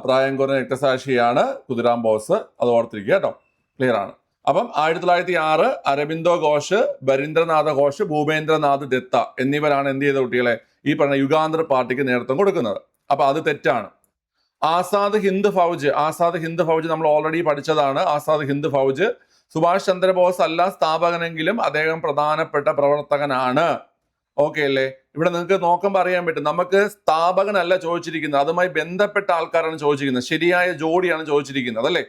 പ്രായം കുറഞ്ഞ രക്തസാക്ഷിയാണ് ഖുദിറാം ബോസ്. അത് ഓർത്തിരിക്കുക കേട്ടോ. ക്ലിയർ ആണ്. അപ്പം 1906 അരബിന്ദോ ഘോഷ്, ബരീന്ദ്രനാഥ ഘോഷ്, ഭൂപേന്ദ്രനാഥ് ദത്ത എന്നിവരാണ് എന്ത് ചെയ്ത കുട്ടികളെ? ഈ പറഞ്ഞ യുഗാന്തർ പാർട്ടിക്ക് നേതൃത്വം കൊടുക്കുന്നത്. അപ്പൊ അത് തെറ്റാണ്. ആസാദ് ഹിന്ദ് ഫൗജ് നമ്മൾ ഓൾറെഡി പഠിച്ചതാണ്. ആസാദ് ഹിന്ദ് ഫൗജ് സുഭാഷ് ചന്ദ്രബോസ് അല്ല സ്ഥാപകനെങ്കിലും അദ്ദേഹം പ്രധാനപ്പെട്ട പ്രവർത്തകനാണ്. ഓക്കെ അല്ലേ? ഇവിടെ നിങ്ങൾക്ക് നോക്കുമ്പോൾ അറിയാൻ പറ്റും. നമുക്ക് സ്ഥാപകനല്ല ചോദിച്ചിരിക്കുന്നത്, അതുമായി ബന്ധപ്പെട്ട ആൾക്കാരാണ് ചോദിച്ചിരിക്കുന്നത്. ശരിയായ ജോഡിയാണ് ചോദിച്ചിരിക്കുന്നത് അല്ലേ?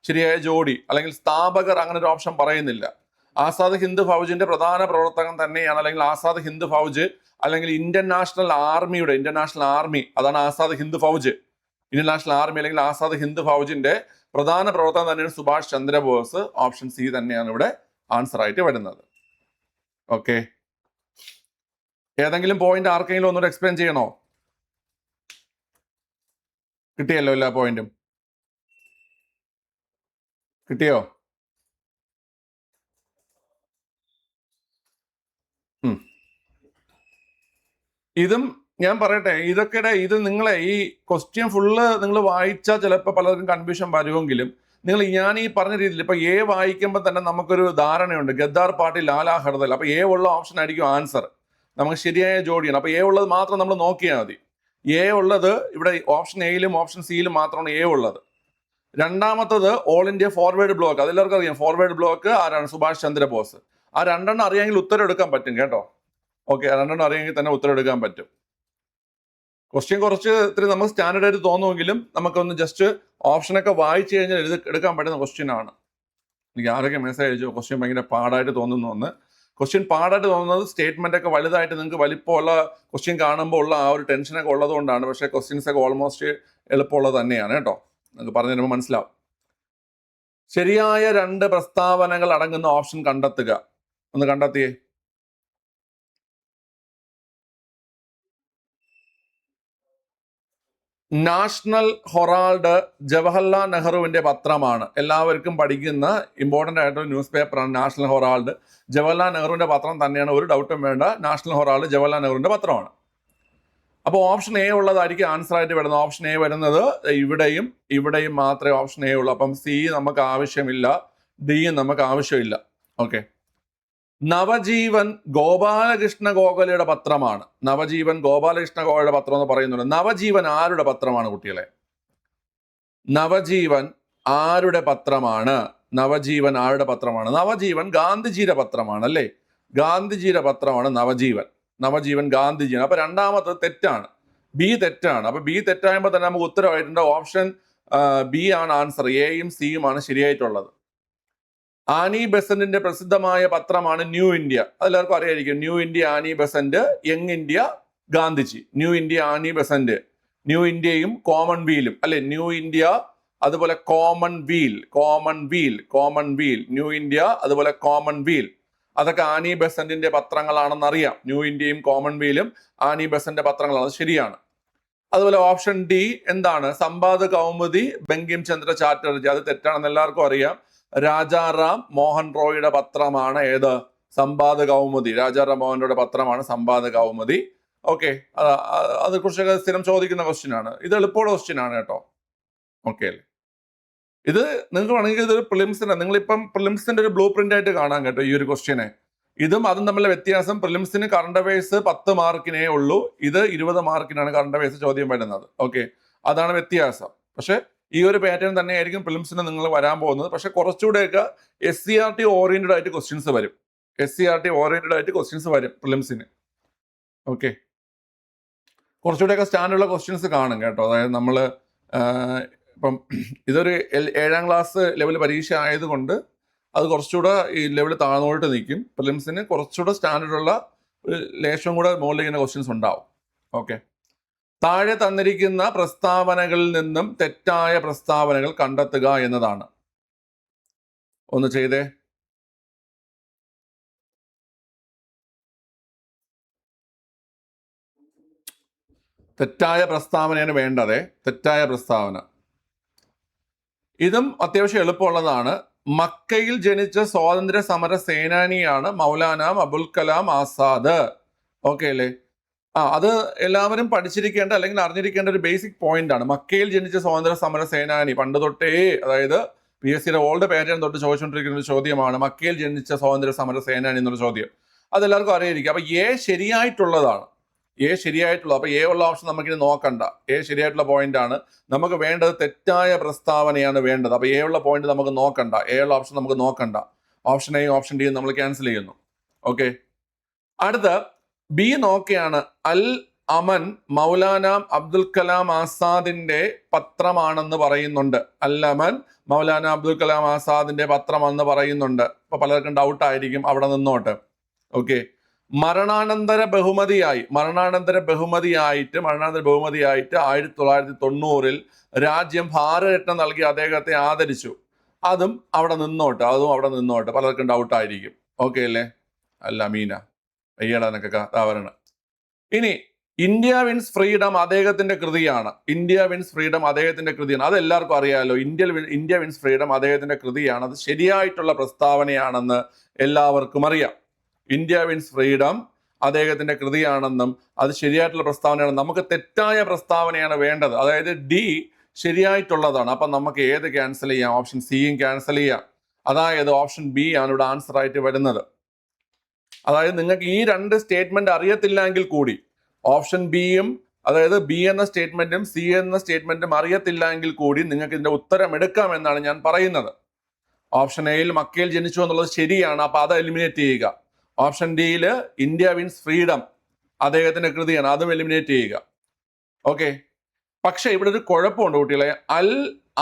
ശരിയായ ജോഡി അല്ലെങ്കിൽ സ്ഥാപകർ അങ്ങനെ ഒരു ഓപ്ഷൻ പറയുന്നില്ല. ആസാദ് ഹിന്ദ് ഫൗജിന്റെ പ്രധാന പ്രവർത്തകൻ തന്നെയാണ്, അല്ലെങ്കിൽ ആസാദ് ഹിന്ദ് ഫൗജ് അല്ലെങ്കിൽ ഇന്ത്യൻ നാഷണൽ ആർമി അതാണ് Azad Hind Fauj. Indian national army അല്ലെങ്കിൽ ആസാദ് ഹിന്ദ് ഫൗജിന്റെ പ്രധാന പ്രവർത്തകൻ തന്നെയാണ് സുഭാഷ് ചന്ദ്രബോസ്. ഓപ്ഷൻ സി തന്നെയാണ് ഇവിടെ ആൻസർ ആയിട്ട് വരുന്നത്. ഓക്കെ, ഏതെങ്കിലും പോയിന്റ് ആർക്കെങ്കിലും ഒന്നുകൂടെ എക്സ്പ്ലെയിൻ ചെയ്യണോ? കിട്ടിയല്ലോ എല്ലാ പോയിന്റും? കിട്ടിയോ? ഇതും ഞാൻ പറയട്ടെ, ഇത് നിങ്ങളെ ഈ ക്വസ്റ്റ്യൻ ഫുള്ള് നിങ്ങൾ വായിച്ചാൽ ചിലപ്പോൾ പലർക്കും കൺഫ്യൂഷൻ വരുമെങ്കിലും നിങ്ങൾ ഞാൻ ഈ പറഞ്ഞ രീതിയിൽ ഇപ്പൊ എ വായിക്കുമ്പോൾ തന്നെ നമുക്കൊരു ധാരണയുണ്ട്. ഗദ്ദാർ പാർട്ടി, ലാലാ ഹർദൽ. അപ്പൊ എ ഉള്ള ഓപ്ഷൻ ആയിരിക്കും ആൻസർ. നമുക്ക് ശരിയായ ജോഡിയാണ്. അപ്പൊ എ ഉള്ളത് മാത്രം നമ്മൾ നോക്കിയാൽ മതി. എ ഉള്ളത് ഇവിടെ ഓപ്ഷൻ എയിലും ഓപ്ഷൻ സിയിലും മാത്രമാണ് എ ഉള്ളത്. രണ്ടാമത്തത് ഓൾ ഇന്ത്യ ഫോർവേഡ് ബ്ലോക്ക്. അതെല്ലാവർക്കും അറിയാം. ഫോർവേഡ് ബ്ലോക്ക് ആരാണ്? സുഭാഷ് ചന്ദ്രബോസ്. ആ രണ്ടെണ്ണം അറിയാമെങ്കിൽ ഉത്തരം എടുക്കാൻ പറ്റും കേട്ടോ. ഓക്കെ, രണ്ടെണ്ണം അറിയാമെങ്കിൽ തന്നെ ഉത്തരം എടുക്കാൻ പറ്റും. ക്വസ്റ്റ്യൻ കുറച്ച് ഇത്തിരി നമുക്ക് സ്റ്റാൻഡേർഡ് ആയിട്ട് തോന്നുമെങ്കിലും നമുക്കൊന്ന് ജസ്റ്റ് ഓപ്ഷനൊക്കെ വായിച്ചു കഴിഞ്ഞാൽ എടുക്കാൻ പറ്റുന്ന ക്വസ്റ്റ്യൻ ആണ്. എനിക്ക് ആരൊക്കെ മെസ്സേജ് അയച്ചു ക്വസ്റ്റ്യൻ ഭയങ്കര പാടായിട്ട് തോന്നുന്നു. ക്വസ്റ്റ്യൻ പാടായിട്ട് തോന്നുന്നത് സ്റ്റേറ്റ്മെന്റ് ഒക്കെ വലുതായിട്ട് നിങ്ങൾക്ക് വലിപ്പമുള്ള ക്വസ്റ്റ്യൻ കാണുമ്പോൾ ഉള്ള ആ ഒരു ടെൻഷനൊക്കെ ഉള്ളത് കൊണ്ടാണ്. പക്ഷേ ക്വസ്റ്റ്യൻസ് ഒക്കെ ഓൾമോസ്റ്റ് എളുപ്പമുള്ളത് തന്നെയാണ് കേട്ടോ. നിങ്ങൾക്ക് പറഞ്ഞു തരുമ്പോൾ മനസ്സിലാവും. ശരിയായ 2 പ്രസ്താവനകൾ അടങ്ങുന്ന ഓപ്ഷൻ കണ്ടെത്തുക. ഒന്ന് കണ്ടെത്തിയേ. നാഷണൽ ഹൊറാൾഡ് ജവഹർലാൽ നെഹ്റുവിന്റെ പത്രമാണ്. എല്ലാവർക്കും പഠിക്കുന്ന ഇമ്പോർട്ടൻ്റ് ആയിട്ടൊരു ന്യൂസ് പേപ്പറാണ് നാഷണൽ ഹൊറാൾഡ്. ജവഹർലാൽ നെഹ്റുവിന്റെ പത്രം തന്നെയാണ്, ഒരു ഡൗട്ടും വേണ്ട. നാഷണൽ ഹൊറാൾഡ് ജവഹർലാൽ നെഹ്റുവിന്റെ പത്രമാണ്. അപ്പോൾ ഓപ്ഷൻ എ ഉള്ളതായിരിക്കും ആൻസർ ആയിട്ട് വരുന്നത്. ഓപ്ഷൻ എ വരുന്നത് ഇവിടെയും മാത്രമേ ഓപ്ഷൻ എ ഉള്ളൂ. അപ്പം സി നമുക്ക് ആവശ്യമില്ല, ഡിയും നമുക്ക് ആവശ്യമില്ല. ഓക്കെ, നവജീവൻ ഗോപാലകൃഷ്ണ ഗോഖലെയുടെ പത്രമാണ്. നവജീവൻ ഗോപാലകൃഷ്ണ ഗോഖലെയുടെ പത്രം എന്ന് പറയുന്നുണ്ട്. നവജീവൻ ആരുടെ പത്രമാണ് കുട്ടികളെ? നവജീവൻ ആരുടെ പത്രമാണ്? നവജീവൻ ആരുടെ പത്രമാണ്? നവജീവൻ ഗാന്ധിജിയുടെ പത്രമാണ് അല്ലേ? ഗാന്ധിജിയുടെ പത്രമാണ് നവജീവൻ ഗാന്ധിജിയാണ്. അപ്പൊ രണ്ടാമത്തത് തെറ്റാണ്, ബി തെറ്റാണ്. അപ്പൊ ബി തെറ്റാകുമ്പോൾ തന്നെ നമുക്ക് ഉത്തരവായിട്ടുണ്ട് ഓപ്ഷൻ ബി ആണ് ആൻസർ. എയും സിയുമാണ് ശരിയായിട്ടുള്ളത്. ആനി ബെസന്റിന്റെ പ്രസിദ്ധമായ പത്രമാണ് ന്യൂ ഇന്ത്യ. അതെല്ലാവർക്കും അറിയായിരിക്കും. New India Annie Besant, young India Gandhiji. New India Annie Besant, new ഇന്ത്യയും കോമൺവീലും അല്ലെ? ന്യൂ ഇന്ത്യ അതുപോലെ കോമൺവീൽ, ന്യൂ ഇന്ത്യ അതുപോലെ കോമൺവീൽ, അതൊക്കെ ആനി ബെസന്റിന്റെ പത്രങ്ങളാണെന്ന് അറിയാം. ന്യൂ ഇന്ത്യയും കോമൺവീലും ആനി ബെസന്റിന്റെ പത്രങ്ങളാണ്, ശരിയാണ്. അതുപോലെ ഓപ്ഷൻ ഡി എന്താണ്? സമ്പാദ് കൗമുദി ബങ്കിം ചന്ദ്ര ചാറ്റർജി, അത് തെറ്റാണെന്ന് എല്ലാവർക്കും അറിയാം. രാജാറാം മോഹൻ റോയുടെ പത്രമാണ് ഏത്? സമ്പാദ് കൗമുദി. രാജാറാം മോഹൻ റോയുടെ പത്രമാണ് സമ്പാദ് കൗമുദി. ഓക്കെ, അതേക്കുറിച്ചൊക്കെ സ്ഥിരം ചോദിക്കുന്ന ക്വസ്റ്റ്യൻ ആണ്. ഇത് എളുപ്പമുള്ള ക്വസ്റ്റ്യൻ ആണ് കേട്ടോ. ഓക്കെ അല്ലേ? ഇത് നിങ്ങൾക്ക് വേണമെങ്കിൽ ഇതൊരു പ്രിലിംസിന്, നിങ്ങളിപ്പം പ്രിലിംസിന്റെ ഒരു ബ്ലൂ പ്രിന്റ് ആയിട്ട് കാണാം കേട്ടോ ഈ ഒരു ക്വസ്റ്റ്യനെ. ഇതും അതും തമ്മിലുള്ള വ്യത്യാസം, പ്രിലിംസിന് കറണ്ട് അഫയേഴ്സ് 10 മാർക്കിനേ ഉള്ളൂ, ഇത് 20 മാർക്കിനാണ് കറണ്ട് അഫയേഴ്സ് ചോദ്യം വരുന്നത്. ഓക്കെ, അതാണ് വ്യത്യാസം. പക്ഷെ ഈ ഒരു പാറ്റേൺ തന്നെയായിരിക്കും പ്രിലിംസിന് നിങ്ങൾ വരാൻ പോകുന്നത്. പക്ഷെ കുറച്ചുകൂടെയൊക്കെ SCERT ഓറിയന്റഡ് ആയിട്ട് ക്വസ്റ്റ്യൻസ് വരും. SCERT ഓറിയന്റഡ് ആയിട്ട് ക്വസ്റ്റ്യൻസ് വരും പ്രിലിംസിന്. ഓക്കെ, കുറച്ചുകൂടെയൊക്കെ സ്റ്റാൻഡേർഡുള്ള ക്വസ്റ്റ്യൻസ് കാണും കേട്ടോ. അതായത് നമ്മൾ ഇപ്പം ഇതൊരു 7ാം ക്ലാസ് ലെവൽ പരീക്ഷ ആയതുകൊണ്ട് അത് കുറച്ചുകൂടെ ഈ ലെവൽ താഴ്ന്നോട്ട് നിൽക്കും. പ്രിലിംസിന് കുറച്ചുകൂടെ സ്റ്റാൻഡേർഡുള്ള ലേശം കൂടെ മുകളിലിരിക്കുന്ന ക്വസ്റ്റ്യൻസ് ഉണ്ടാവും. ഓക്കെ, താഴെ തന്നിരിക്കുന്ന പ്രസ്താവനകളിൽ നിന്നും തെറ്റായ പ്രസ്താവനകൾ കണ്ടെത്തുക എന്നതാണ്. ഒന്ന് ചെയ്തേ. തെറ്റായ പ്രസ്താവനയാണ് വേണ്ടത്. തെറ്റായ പ്രസ്താവന ഇതും അത്യാവശ്യം എളുപ്പമുള്ളതാണ്. മക്കയിൽ ജനിച്ച സ്വാതന്ത്ര്യ സമര സേനാനിയാണ് മൗലാന അബുൽ കലാം ആസാദ്. ഓക്കെ അല്ലേ? അത് എല്ലാവരും പഠിച്ചിരിക്കേണ്ട അല്ലെങ്കിൽ അറിഞ്ഞിരിക്കേണ്ട ഒരു ബേസിക് പോയിന്റ് ആണ്. മക്കയിൽ ജനിച്ച സ്വാതന്ത്ര്യ സമര സേനാനി പണ്ട് തൊട്ടേ, അതായത് PSCയുടെ ഓൾഡ് പാറ്റേൺ തൊട്ട് ചോദിച്ചുകൊണ്ടിരിക്കുന്ന ഒരു ചോദ്യമാണ് മക്കയിൽ ജനിച്ച സ്വാതന്ത്ര്യ സമര സേനാനി എന്നുള്ള ചോദ്യം. അതെല്ലാവർക്കും അറിയായിരിക്കും. അപ്പൊ എ ശരിയായിട്ടുള്ളതാണ്. അപ്പൊ എ ഉള്ള ഓപ്ഷൻ നമുക്കിനി നോക്കണ്ട. എ ശരിയായിട്ടുള്ള പോയിന്റ് ആണ്. നമുക്ക് വേണ്ടത് തെറ്റായ പ്രസ്താവനയാണ് വേണ്ടത്. അപ്പൊ എ ഉള്ള പോയിന്റ് നമുക്ക് നോക്കണ്ട, എ ഉള്ള ഓപ്ഷൻ നമുക്ക് നോക്കണ്ട. ഓപ്ഷൻ എയും ഓപ്ഷൻ ഡിയും നമ്മൾ ക്യാൻസൽ ചെയ്യുന്നു. ഓക്കെ, അടുത്ത ബി നോക്കിയാണ്. അൽ അമൻ മൗലാന അബ്ദുൽ കലാം ആസാദിന്റെ പത്രമാണെന്ന് പറയുന്നുണ്ട്. അൽ അമൻ മൗലാന അബ്ദുൽ കലാം ആസാദിന്റെ പത്രമാണെന്ന് പറയുന്നുണ്ട്. അപ്പൊ പലർക്കും ഡൗട്ട് ആയിരിക്കും, അവിടെ നിന്നോട്ട്. ഓക്കെ, മരണാനന്തര ബഹുമതിയായിട്ട് 1990 രാജ്യം ഭാരതരത്ന നൽകി അദ്ദേഹത്തെ ആദരിച്ചു. അതും അവിടെ നിന്നോട്ട്. പലർക്കും ഡൗട്ട് ആയിരിക്കും. ഓക്കെ അല്ലേ? അല്ല മീന അയ്യടാനൊക്കെ വരണം. ഇനി ഇന്ത്യ വിൻസ് ഫ്രീഡം അദ്ദേഹത്തിന്റെ കൃതിയാണ്. അതെല്ലാവർക്കും അറിയാമല്ലോ. ഇന്ത്യ വിൻസ് ഫ്രീഡം അദ്ദേഹത്തിന്റെ കൃതിയാണ്. അത് ശരിയായിട്ടുള്ള പ്രസ്താവനയാണെന്ന് എല്ലാവർക്കും അറിയാം. ഇന്ത്യ വിൻസ് ഫ്രീഡം അദ്ദേഹത്തിന്റെ കൃതിയാണെന്നും അത് ശരിയായിട്ടുള്ള പ്രസ്താവനയാണ്. നമുക്ക് തെറ്റായ പ്രസ്താവനയാണ് വേണ്ടത്. അതായത് ഡി ശരിയായിട്ടുള്ളതാണ്. അപ്പൊ നമുക്ക് ഏത് ക്യാൻസൽ ചെയ്യാം? ഓപ്ഷൻ സിയും ക്യാൻസൽ ചെയ്യാം. അതായത് ഓപ്ഷൻ ബി ആണ് ഇവിടെ ആൻസർ ആയിട്ട് വരുന്നത്. അതായത് നിങ്ങൾക്ക് ഈ 2 സ്റ്റേറ്റ്മെന്റ് അറിയത്തില്ലെങ്കിൽ കൂടി ഓപ്ഷൻ ബിയും, അതായത് ബി എന്ന സ്റ്റേറ്റ്മെന്റും സി എന്ന സ്റ്റേറ്റ്മെന്റും അറിയത്തില്ലെങ്കിൽ കൂടി നിങ്ങൾക്ക് ഇതിന്റെ ഉത്തരം എടുക്കാം എന്നാണ് ഞാൻ പറയുന്നത്. ഓപ്ഷൻ എയിൽ മക്കയിൽ ജനിച്ചു എന്നുള്ളത് ശരിയാണ്. അപ്പൊ അത് എലിമിനേറ്റ് ചെയ്യുക. ഓപ്ഷൻ ഡിയിൽ ഇന്ത്യ വിൻസ് ഫ്രീഡം അദ്ദേഹത്തിന്റെ കൃതിയാണ്, അതും എലിമിനേറ്റ് ചെയ്യുക. ഓക്കെ, പക്ഷെ ഇവിടെ ഒരു കുഴപ്പമുണ്ട് കുട്ടികളെ. അൽ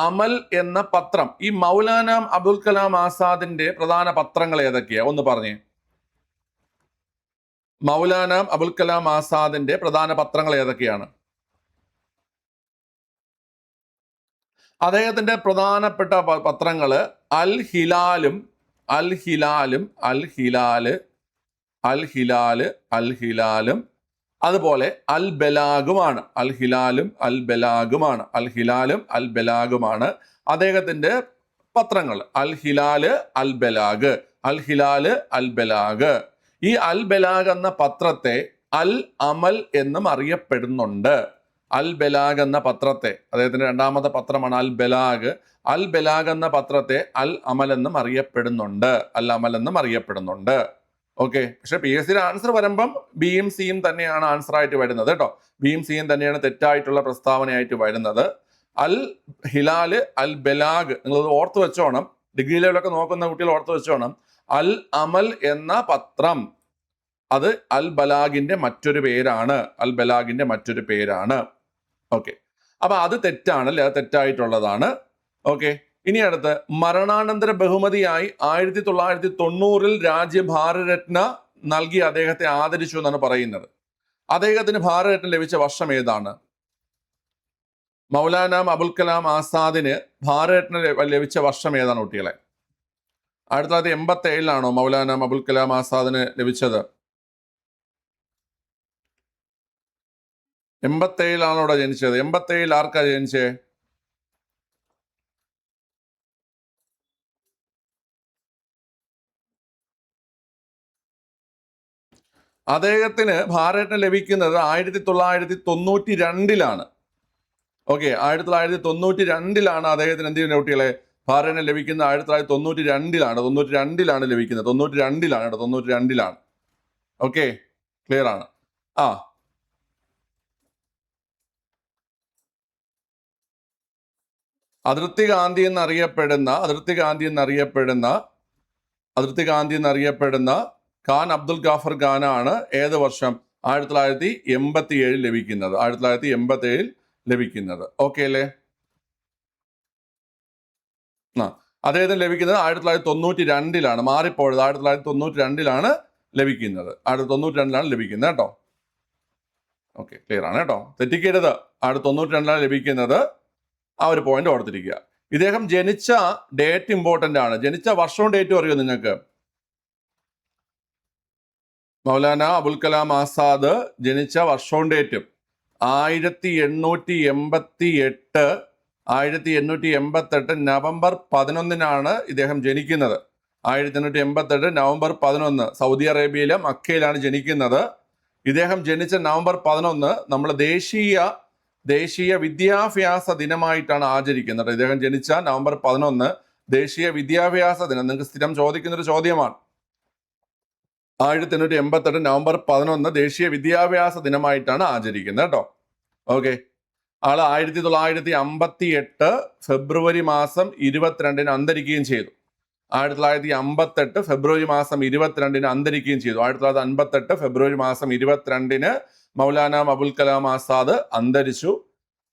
അമൽ എന്ന പത്രം, ഈ മൗലാന അബുൽ കലാം ആസാദിന്റെ പ്രധാന പത്രങ്ങൾ ഏതൊക്കെയാ ഒന്ന് പറഞ്ഞേ. മൗലാന അബുൽ കലാം ആസാദിന്റെ പ്രധാന പത്രങ്ങൾ ഏതൊക്കെയാണ്? അദ്ദേഹത്തിന്റെ പ്രധാനപ്പെട്ട പത്രങ്ങള് അൽ ഹിലാലും അതുപോലെ അൽ ബലാഗുമാണ്. അദ്ദേഹത്തിന്റെ പത്രങ്ങൾ. അൽ ഹിലാല് അൽ ബലാഗ്. ഈ അൽ ബലാഗ് എന്ന പത്രത്തെ അൽ അമൽ എന്നും അറിയപ്പെടുന്നുണ്ട്. അൽ ബലാഗ് എന്ന പത്രത്തെ, അദ്ദേഹത്തിന്റെ രണ്ടാമത്തെ പത്രമാണ് അൽ ബലാഗ് എന്ന പത്രത്തെ അൽ അമൽ എന്നും അറിയപ്പെടുന്നുണ്ട്. ഓക്കെ, പക്ഷെ PSCയുടെ ആൻസർ വരുമ്പം ബിയും സിയും തന്നെയാണ് ആൻസർ ആയിട്ട് വരുന്നത് കേട്ടോ. ബിയും സിയും തന്നെയാണ് തെറ്റായിട്ടുള്ള പ്രസ്താവനയായിട്ട് വരുന്നത്. അൽ ഹിലാല് അൽ ബലാഗ്, നിങ്ങൾ ഓർത്ത് വെച്ചോണം. ഡിഗ്രി ലെവലൊക്കെ നോക്കുന്ന കുട്ടികൾ ഓർത്ത് വെച്ചോണം. അൽ അമൽ എന്ന പത്രം അത് അൽ ബലാഗിന്റെ മറ്റൊരു പേരാണ്. അൽ ബലാഗിന്റെ മറ്റൊരു പേരാണ്. ഓക്കെ, അപ്പൊ അത് തെറ്റാണ് അല്ലെ? അത് തെറ്റായിട്ടുള്ളതാണ്. ഓക്കെ, ഇനി അടുത്ത് മരണാനന്തര ബഹുമതിയായി 1990 രാജ്യ ഭാരതരത്ന നൽകി അദ്ദേഹത്തെ ആദരിച്ചു എന്നാണ് പറയുന്നത്. അദ്ദേഹത്തിന് ഭാരതരത്ന ലഭിച്ച വർഷം ഏതാണ്? മൗലാന അബുൽ കലാം ആസാദിന് ഭാരതരത്ന ലഭിച്ച വർഷം ഏതാണ് കുട്ടികളെ? 1987 മൗലാന അബുൽ കലാം ആസാദിന് ലഭിച്ചത്? 87 ഇവിടെ ജനിച്ചത്. 87 ആർക്കാ ജനിച്ചേ? അദ്ദേഹത്തിന് ഭാരതരത്ന ലഭിക്കുന്നത് 1992 ഓക്കെ, 1992 അദ്ദേഹത്തിന് എന്ത് ചെയ്യുന്ന കുട്ടികളെ ഭാരതരത്ന ലഭിക്കുന്നത്? 1992 ലഭിക്കുന്നത്. 92 ഓക്കെ, ക്ലിയർ ആണ്. അതിർത്തി ഗാന്ധി എന്നറിയപ്പെടുന്ന ഖാൻ അബ്ദുൽ ഗാഫർ ഖാനാണ് ഏത് വർഷം? 1987 ലഭിക്കുന്നത്. 1987 ലഭിക്കുന്നത്. ഓക്കെ അല്ലേ? അദ്ദേഹത്തിന് ലഭിക്കുന്നത് 1992 മാറിപ്പോയത്. 1992 ലഭിക്കുന്നത്. 1992 ലഭിക്കുന്നത് കേട്ടോ. ഓക്കെ, ക്ലിയർ ആണ് കേട്ടോ, തെറ്റിക്കരുത്. 1992 ലഭിക്കുന്നത്. ആ ഒരു പോയിന്റ് ഓർത്തിരിക്കുക. ഇദ്ദേഹം ജനിച്ച ഡേറ്റ് ഇമ്പോർട്ടന്റ് ആണ്. ജനിച്ച വർഷവും ഡേറ്റും അറിയോ നിങ്ങൾക്ക്? മൗലാന അബുൽ കലാം ആസാദ് ജനിച്ച വർഷവും ഡേറ്റും 1888 നവംബർ 11 ഇദ്ദേഹം ജനിക്കുന്നത്. 1888 നവംബർ 11 സൗദി അറേബ്യയിലെ മക്കയിലാണ് ജനിക്കുന്നത്. ഇദ്ദേഹം ജനിച്ച നവംബർ 11 നമ്മൾ ദേശീയ വിദ്യാഭ്യാസ ദിനമായിട്ടാണ് ആചരിക്കുന്നത്. ഇദ്ദേഹം ജനിച്ച നവംബർ 11 ദേശീയ വിദ്യാഭ്യാസ ദിനം. നിങ്ങൾക്ക് സ്ഥിരം ചോദിക്കുന്ന ഒരു ചോദ്യമാണ്. 1888 നവംബർ 11 ദേശീയ വിദ്യാഭ്യാസ ദിനമായിട്ടാണ് ആചരിക്കുന്നത് കേട്ടോ. ഓക്കെ, ആള് 1958 ഫെബ്രുവരി മാസം 22 അന്തരിക്കുകയും ചെയ്തു. 1958 ഫെബ്രുവരി മാസം 22 അന്തരിക്കുകയും ചെയ്തു. 1958 ഫെബ്രുവരി മാസം 22 മൗലാന അബുൽ കലാം ആസാദ് അന്തരിച്ചു.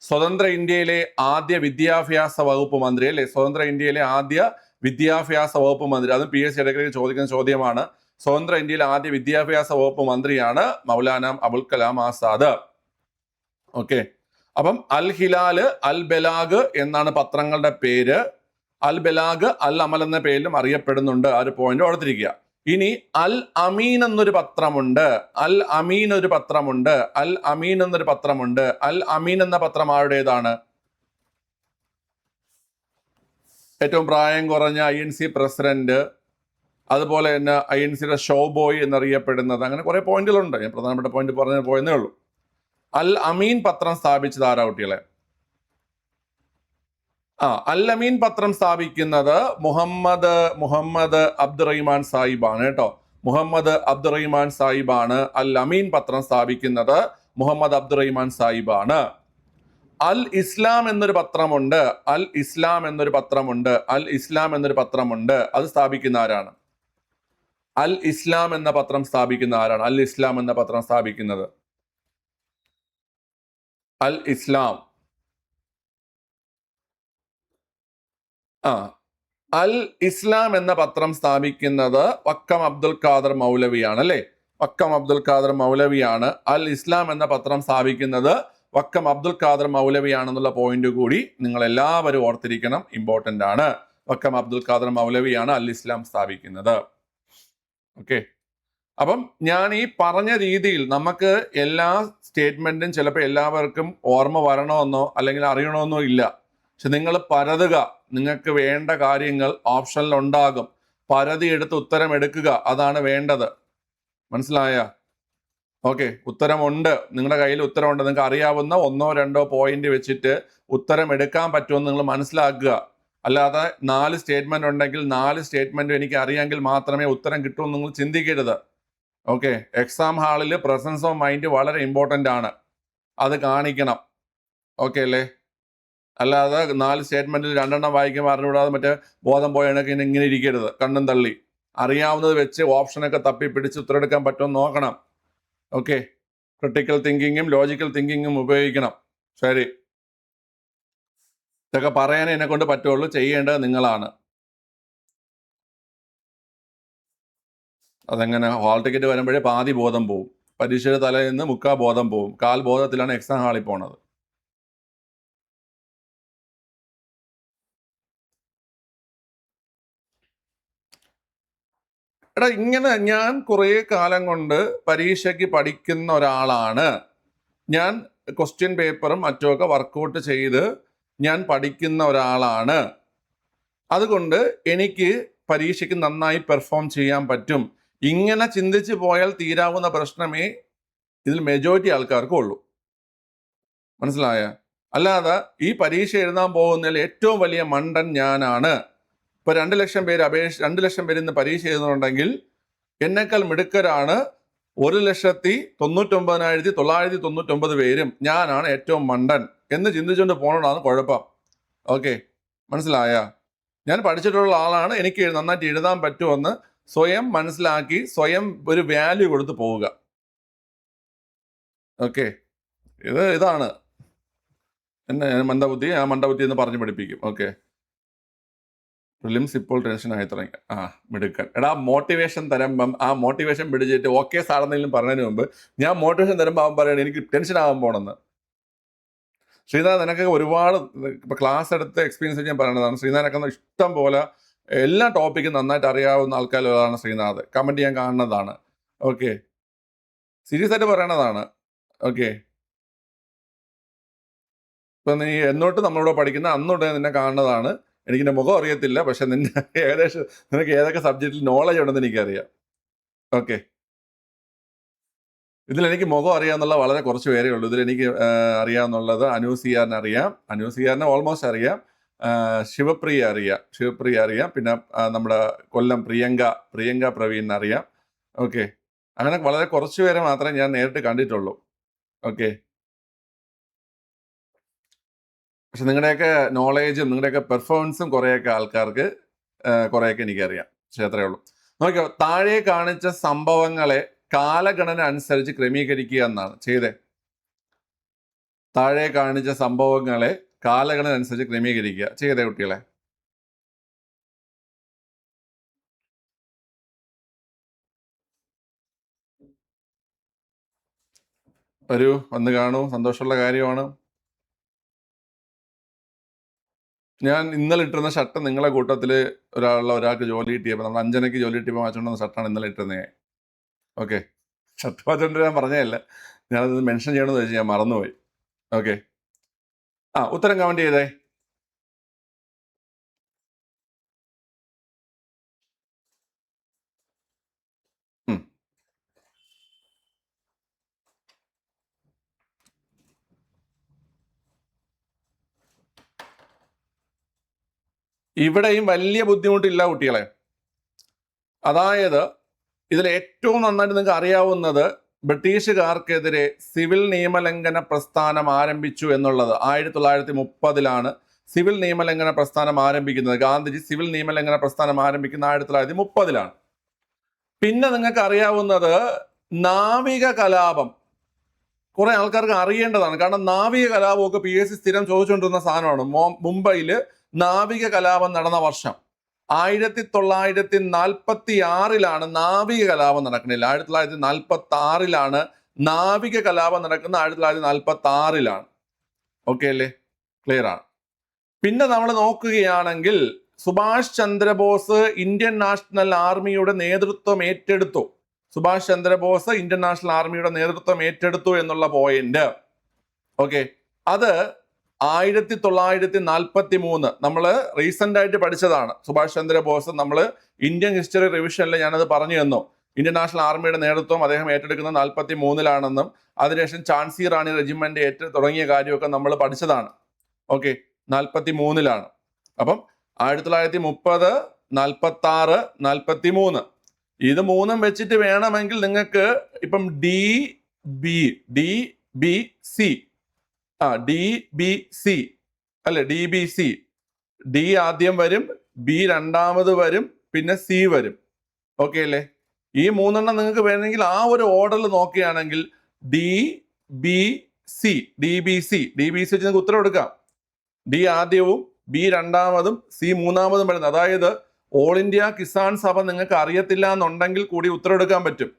സ്വതന്ത്ര ഇന്ത്യയിലെ ആദ്യ വിദ്യാഭ്യാസ വകുപ്പ് മന്ത്രി അല്ലെ? സ്വതന്ത്ര ഇന്ത്യയിലെ ആദ്യ വിദ്യാഭ്യാസ വകുപ്പ് മന്ത്രി. അതും PSC ഇടയ്ക്കിടയ്ക്ക് ചോദിക്കുന്ന ചോദ്യമാണ്. സ്വതന്ത്ര ഇന്ത്യയിലെ ആദ്യ വിദ്യാഭ്യാസ വകുപ്പ് മന്ത്രിയാണ് മൗലാന അബുൽ കലാം ആസാദ്. ഓക്കെ, അപ്പം അൽ ഹിലാല്, അൽ ബലാഗ് എന്നാണ് പത്രങ്ങളുടെ പേര്. അൽ ബലാഗ്, അൽ അമൽ എന്ന പേരിലും അറിയപ്പെടുന്നുണ്ട്. ആ ഒരു പോയിന്റ് ഓർത്തിരിക്കുക. ഇനി അൽ അമീൻ എന്നൊരു പത്രമുണ്ട്. അൽ അമീൻ എന്നൊരു പത്രം ആരുടേതാണ്? ഏറ്റവും പ്രായം കുറഞ്ഞ INC പ്രസിഡന്റ്, അതുപോലെ തന്നെ INCയുടെ ഷോ ബോയ് എന്നറിയപ്പെടുന്നത്. അങ്ങനെ കുറെ പോയിന്റുകളുണ്ട്. ഞാൻ പ്രധാനപ്പെട്ട പോയിന്റ് പറഞ്ഞു പോയെന്നേ ഉള്ളൂ. അൽ അമീൻ പത്രം സ്ഥാപിച്ചത് ആരാ കുട്ടികളെ? അൽ അമീൻ പത്രം സ്ഥാപിക്കുന്നത് മുഹമ്മദ് അബ്ദുറഹിമാൻ സാഹിബാണ് കേട്ടോ. മുഹമ്മദ് അബ്ദുറഹിമാൻ സാഹിബാണ് അൽ അമീൻ പത്രം സ്ഥാപിക്കുന്നത്. മുഹമ്മദ് അബ്ദുറഹിമാൻ സാഹിബാണ്. അൽ ഇസ്ലാം എന്നൊരു പത്രമുണ്ട്. അൽ ഇസ്ലാം എന്നൊരു പത്രമുണ്ട്. അത് സ്ഥാപിക്കുന്ന ആരാണ്? അൽ ഇസ്ലാം എന്ന പത്രം സ്ഥാപിക്കുന്ന ആരാണ്? അൽ ഇസ്ലാം എന്ന പത്രം സ്ഥാപിക്കുന്നത് അൽ ഇസ്ലാം. അൽ ഇസ്ലാം എന്ന പത്രം സ്ഥാപിക്കുന്നത് വക്കം അബ്ദുൽ ഖാദർ മൗലവിയാണ് അല്ലെ? വക്കം അബ്ദുൽ ഖാദർ മൗലവിയാണ്. അൽ ഇസ്ലാം എന്ന പത്രം സ്ഥാപിക്കുന്നത് വക്കം അബ്ദുൽ ഖാദർ മൗലവിയാണെന്നുള്ള പോയിന്റ് കൂടി നിങ്ങൾ എല്ലാവരും ഓർത്തിരിക്കണം. ഇമ്പോർട്ടന്റ് ആണ്. വക്കം അബ്ദുൽ ഖാദർ മൗലവിയാണ് അൽ ഇസ്ലാം സ്ഥാപിക്കുന്നത്. ഓക്കെ, അപ്പം ഞാൻ ഈ പറഞ്ഞ രീതിയിൽ നമുക്ക് എല്ലാ സ്റ്റേറ്റ്മെന്റും ചിലപ്പോൾ എല്ലാവർക്കും ഓർമ്മ വരണമെന്നോ അല്ലെങ്കിൽ അറിയണമെന്നോ ഇല്ല. പക്ഷെ നിങ്ങൾ പരതുക. നിങ്ങൾക്ക് വേണ്ട കാര്യങ്ങൾ ഓപ്ഷനിൽ ഉണ്ടാകും. പരതി എടുത്ത് ഉത്തരം എടുക്കുക. അതാണ് വേണ്ടത്. മനസ്സിലായ? ഓക്കെ, ഉത്തരമുണ്ട്. നിങ്ങളുടെ കയ്യിൽ ഉത്തരമുണ്ട്. നിങ്ങൾക്ക് അറിയാവുന്ന 1-2 പോയിന്റ് വെച്ചിട്ട് ഉത്തരം എടുക്കാൻ പറ്റുമെന്ന് നിങ്ങൾ മനസ്സിലാക്കുക. അല്ലാതെ 4 സ്റ്റേറ്റ്മെന്റ് ഉണ്ടെങ്കിൽ 4 സ്റ്റേറ്റ്മെന്റും എനിക്ക് അറിയാമെങ്കിൽ മാത്രമേ ഉത്തരം കിട്ടുമെന്ന് നിങ്ങൾ ചിന്തിക്കരുത്. ഓക്കെ, എക്സാം ഹാളിൽ പ്രസൻസ് ഓഫ് മൈൻഡ് വളരെ ഇമ്പോർട്ടൻ്റ് ആണ്. അത് കാണിക്കണം. ഓക്കെ അല്ലേ? അല്ലാതെ 4 സ്റ്റേറ്റ്മെന്റിൽ 2 വായിക്കുമ്പോൾ അറിഞ്ഞുകൂടാതെ മറ്റേ ബോധം പോയണൊക്കെ ഇങ്ങനെ ഇരിക്കരുത്. കണ്ണും തള്ളി അറിയാവുന്നത് വെച്ച് ഓപ്ഷനൊക്കെ തപ്പി പിടിച്ച് ഉത്തരമെടുക്കാൻ പറ്റുമെന്ന് നോക്കണം. ഓക്കെ, ക്രിട്ടിക്കൽ തിങ്കിങ്ങും ലോജിക്കൽ തിങ്കിങ്ങും ഉപയോഗിക്കണം. ശരി, ഇതൊക്കെ പറയാനേ എന്നെ കൊണ്ട് പറ്റുള്ളൂ, ചെയ്യേണ്ടത് നിങ്ങളാണ്. അതെങ്ങനെ ഹാൾ ടിക്കറ്റ് വരുമ്പോഴേ പാതി ബോധം പോവും, പരീക്ഷയുടെ തലേന്ന് നിന്ന് മുക്കാൽ ബോധം പോവും, കാൽ ബോധത്തിലാണ് എക്സാം ഹാളിൽ പോണത്. എടാ ഇങ്ങനെ ഞാൻ കുറേ കാലം കൊണ്ട് പരീക്ഷയ്ക്ക് പഠിക്കുന്ന ഒരാളാണ്. ഞാൻ ക്വസ്റ്റ്യൻ പേപ്പറും മറ്റുമൊക്കെ വർക്കൗട്ട് ചെയ്ത് ഞാൻ പഠിക്കുന്ന ഒരാളാണ്. അതുകൊണ്ട് എനിക്ക് പരീക്ഷയ്ക്ക് നന്നായി പെർഫോം ചെയ്യാൻ പറ്റും. ഇങ്ങനെ ചിന്തിച്ച് പോയാൽ തീരാവുന്ന പ്രശ്നമേ ഇതിൽ മെജോറിറ്റി ആൾക്കാർക്കും ഉള്ളൂ. മനസ്സിലായ? അല്ലാതെ ഈ പരീക്ഷ എഴുതാൻ പോകുന്നതിൽ ഏറ്റവും വലിയ മണ്ടൻ ഞാനാണ്. ഇപ്പോൾ 2 ലക്ഷം പേര് 2 ലക്ഷം പേര് ഇന്ന് പരീക്ഷ എഴുതുന്നുണ്ടെങ്കിൽ എന്നേക്കാൾ മിടുക്കരാണ് 1,99,999 പേരും. ഞാനാണ് ഏറ്റവും മണ്ടൻ എന്ന് ചിന്തിച്ചുകൊണ്ട് പോകണതാണ് കുഴപ്പം. ഓക്കെ, മനസ്സിലായ? ഞാൻ പഠിച്ചിട്ടുള്ള ആളാണ്, എനിക്ക് നന്നായിട്ട് എഴുതാൻ പറ്റുമെന്ന് സ്വയം മനസ്സിലാക്കി സ്വയം ഒരു വാല്യൂ കൊടുത്ത് പോവുക. ഓക്കെ, ഇതാണ് എന്നെ മന്ദബുദ്ധി, ആ മന്ദബുദ്ധി എന്ന് പറഞ്ഞു പഠിപ്പിക്കും. ഓക്കെ, പ്രിലിംസ് ഇപ്പോൾ ടെൻഷനായി തുടങ്ങി. മിടുക്കൻ. എടാ മോട്ടിവേഷൻ തരുമ്പം ആ മോട്ടിവേഷൻ പിടിച്ചിട്ട് ഓക്കെ സാറെന്നെങ്കിലും പറഞ്ഞതിന് മുമ്പ് ഞാൻ മോട്ടിവേഷൻ തരുമ്പോൾ അവൻ പറയണം എനിക്ക് ടെൻഷൻ ആകാൻ പോണെന്ന്. ശ്രീനാഥ്, നിനക്ക് ഒരുപാട് ഇപ്പം ക്ലാസ് എടുത്ത് എക്സ്പീരിയൻസ് ഞാൻ പറയണതാണ്. ശ്രീനാഥനൊക്കെ ഇഷ്ടം പോലെ എല്ലാ ടോപ്പിക്കും നന്നായിട്ട് അറിയാവുന്ന ആൾക്കാരുള്ളതാണ് ശ്രീനാഥ്. കമൻറ്റ് ചെയ്യാൻ കാണുന്നതാണ്. ഓക്കെ, സീരിയസ് ആയിട്ട് പറയണതാണ്. ഓക്കെ, ഇപ്പം നീ എന്നോട്ട് നമ്മളിവിടെ പഠിക്കുന്ന അന്നോട്ട് നിന്നെ കാണുന്നതാണ്. എനിക്കെൻ്റെ മുഖം അറിയത്തില്ല, പക്ഷെ ഏകദേശം നിനക്ക് ഏതൊക്കെ സബ്ജക്റ്റിൽ നോളജ് ഉണ്ടെന്ന് എനിക്കറിയാം. ഓക്കെ, ഇതിലെനിക്ക് മുഖം അറിയാമെന്നുള്ള വളരെ കുറച്ച് പേരേ ഉള്ളൂ. ഇതിലെനിക്ക് അറിയാമെന്നുള്ളത് അനൂസിയാറിനെ അറിയാം, അനൂസിയാറിനെ ഓൾമോസ്റ്റ് അറിയാം, ശിവപ്രിയ അറിയാം, പിന്നെ നമ്മുടെ കൊല്ലം പ്രിയങ്ക പ്രവീണിനെ അറിയാം. ഓക്കെ, അങ്ങനെ വളരെ കുറച്ച് പേരെ മാത്രമേ ഞാൻ നേരിട്ട് കണ്ടിട്ടുള്ളൂ. ഓക്കെ, പക്ഷെ നിങ്ങളുടെയൊക്കെ നോളേജും നിങ്ങളുടെയൊക്കെ പെർഫോമൻസും കുറേയൊക്കെ ആൾക്കാർക്ക് കുറേയൊക്കെ എനിക്കറിയാം. പക്ഷേ അത്രയേ ഉള്ളൂ. നോക്കിയോ, താഴെ കാണിച്ച സംഭവങ്ങളെ കാലഗണന അനുസരിച്ച് ക്രമീകരിക്കുക എന്നാണ് ചെയ്തേ. താഴെ കാണിച്ച സംഭവങ്ങളെ കാലഗണന അനുസരിച്ച് ക്രമീകരിക്കുക ചെയ്തേ കുട്ടികളെ. വരൂ, വന്ന് കാണൂ, സന്തോഷമുള്ള കാര്യമാണ്. ഞാൻ ഇന്നലെ ഇട്ടിരുന്ന ഷർട്ട് നിങ്ങളെ കൂട്ടത്തിൽ ഒരാൾക്ക് ജോലി കിട്ടിയപ്പോൾ, നമ്മൾ 5 ജോലി കിട്ടിയപ്പോൾ വാങ്ങിച്ചുകൊണ്ടുവന്ന ഷർട്ടാണ് ഇന്നലെ ഇട്ടിരുന്നത്. ഓക്കെ, ഷർട്ട് വാങ്ങിച്ചുകൊണ്ട് ഞാൻ പറഞ്ഞതല്ല, ഞാനത് മെൻഷൻ ചെയ്യണമെന്ന് വെച്ചാൽ ഞാൻ മറന്നുപോയി. ഓക്കെ, ഉത്തരം കമന്റ് ചെയ്തേ. ഇവിടെയും വലിയ ബുദ്ധിമുട്ടില്ല കുട്ടികളെ. അതായത് ഇതിൽ ഏറ്റവും നന്നായിട്ട് നിങ്ങൾക്ക് അറിയാവുന്നത് ബ്രിട്ടീഷുകാർക്കെതിരെ സിവിൽ നിയമലംഘന പ്രസ്ഥാനം ആരംഭിച്ചു എന്നുള്ളത് 1930-ലാണ് സിവിൽ നിയമലംഘന പ്രസ്ഥാനം ആരംഭിക്കുന്നത്. ഗാന്ധിജി സിവിൽ നിയമലംഘന പ്രസ്ഥാനം ആരംഭിക്കുന്ന 1930-ലാണ്. പിന്നെ നിങ്ങൾക്ക് അറിയാവുന്നത് നാവിക കലാപം. കുറെ ആൾക്കാർക്ക് അറിയേണ്ടതാണ്, കാരണം നാവിക കലാപമൊക്കെ PSC സ്ഥിരം ചോദിച്ചുകൊണ്ടിരുന്ന സാധനമാണ്. മുംബൈയിൽ നാവിക കലാപം നടന്ന വർഷം 1946-ലാണ് നാവിക കലാപം നടക്കുന്നത്. 1946-ലാണ് നാവിക കലാപം നടക്കുന്നത്. 1946-ലാണ്. ഓക്കെ അല്ലേ? ക്ലിയർ ആണ്. പിന്നെ നമ്മൾ നോക്കുകയാണെങ്കിൽ സുഭാഷ് ചന്ദ്രബോസ് ഇന്ത്യൻ നാഷണൽ ആർമിയുടെ നേതൃത്വം ഏറ്റെടുത്തു. സുഭാഷ് ചന്ദ്രബോസ് ഇന്ത്യൻ നാഷണൽ ആർമിയുടെ നേതൃത്വം ഏറ്റെടുത്തു എന്നുള്ള പോയിന്റ്. ഓക്കെ, അത് 1943 നമ്മൾ റീസെന്റ് ആയിട്ട് പഠിച്ചതാണ്. സുഭാഷ് ചന്ദ്രബോസ് നമ്മൾ ഇന്ത്യൻ ഹിസ്റ്ററി റിവിഷനിൽ ഞാനത് പറഞ്ഞു തന്നു. ഇന്ത്യൻ നാഷണൽ ആർമിയുടെ നേതൃത്വം അദ്ദേഹം ഏറ്റെടുക്കുന്നത് 1943-ലാണെന്നും അതിനുശേഷം ഝാൻസി റാണി റെജിമെന്റ് തുടങ്ങിയ കാര്യമൊക്കെ നമ്മൾ പഠിച്ചതാണ്. ഓക്കെ, 1943-ലാണ്. അപ്പം 1930, 46, 43 ഇത് മൂന്നും വെച്ചിട്ട് വേണമെങ്കിൽ നിങ്ങൾക്ക് ഇപ്പം DBC അല്ലെ? DBC. ഡി ആദ്യം വരും, ബി രണ്ടാമത് വരും, പിന്നെ സി വരും. ഓക്കെ അല്ലേ? ഈ മൂന്നെണ്ണം നിങ്ങൾക്ക് വേണമെങ്കിൽ ആ ഒരു ഓർഡറിൽ നോക്കുകയാണെങ്കിൽ DBC വെച്ച് നിങ്ങൾക്ക് ഉത്തരം എടുക്കാം. ഡി ആദ്യവും ബി രണ്ടാമതും സി മൂന്നാമതും വരുന്നത്. അതായത് ഓൾ ഇന്ത്യ കിസാൻ സഭ നിങ്ങൾക്ക് അറിയത്തില്ല എന്നുണ്ടെങ്കിൽ കൂടി ഉത്തരം എടുക്കാൻ പറ്റും.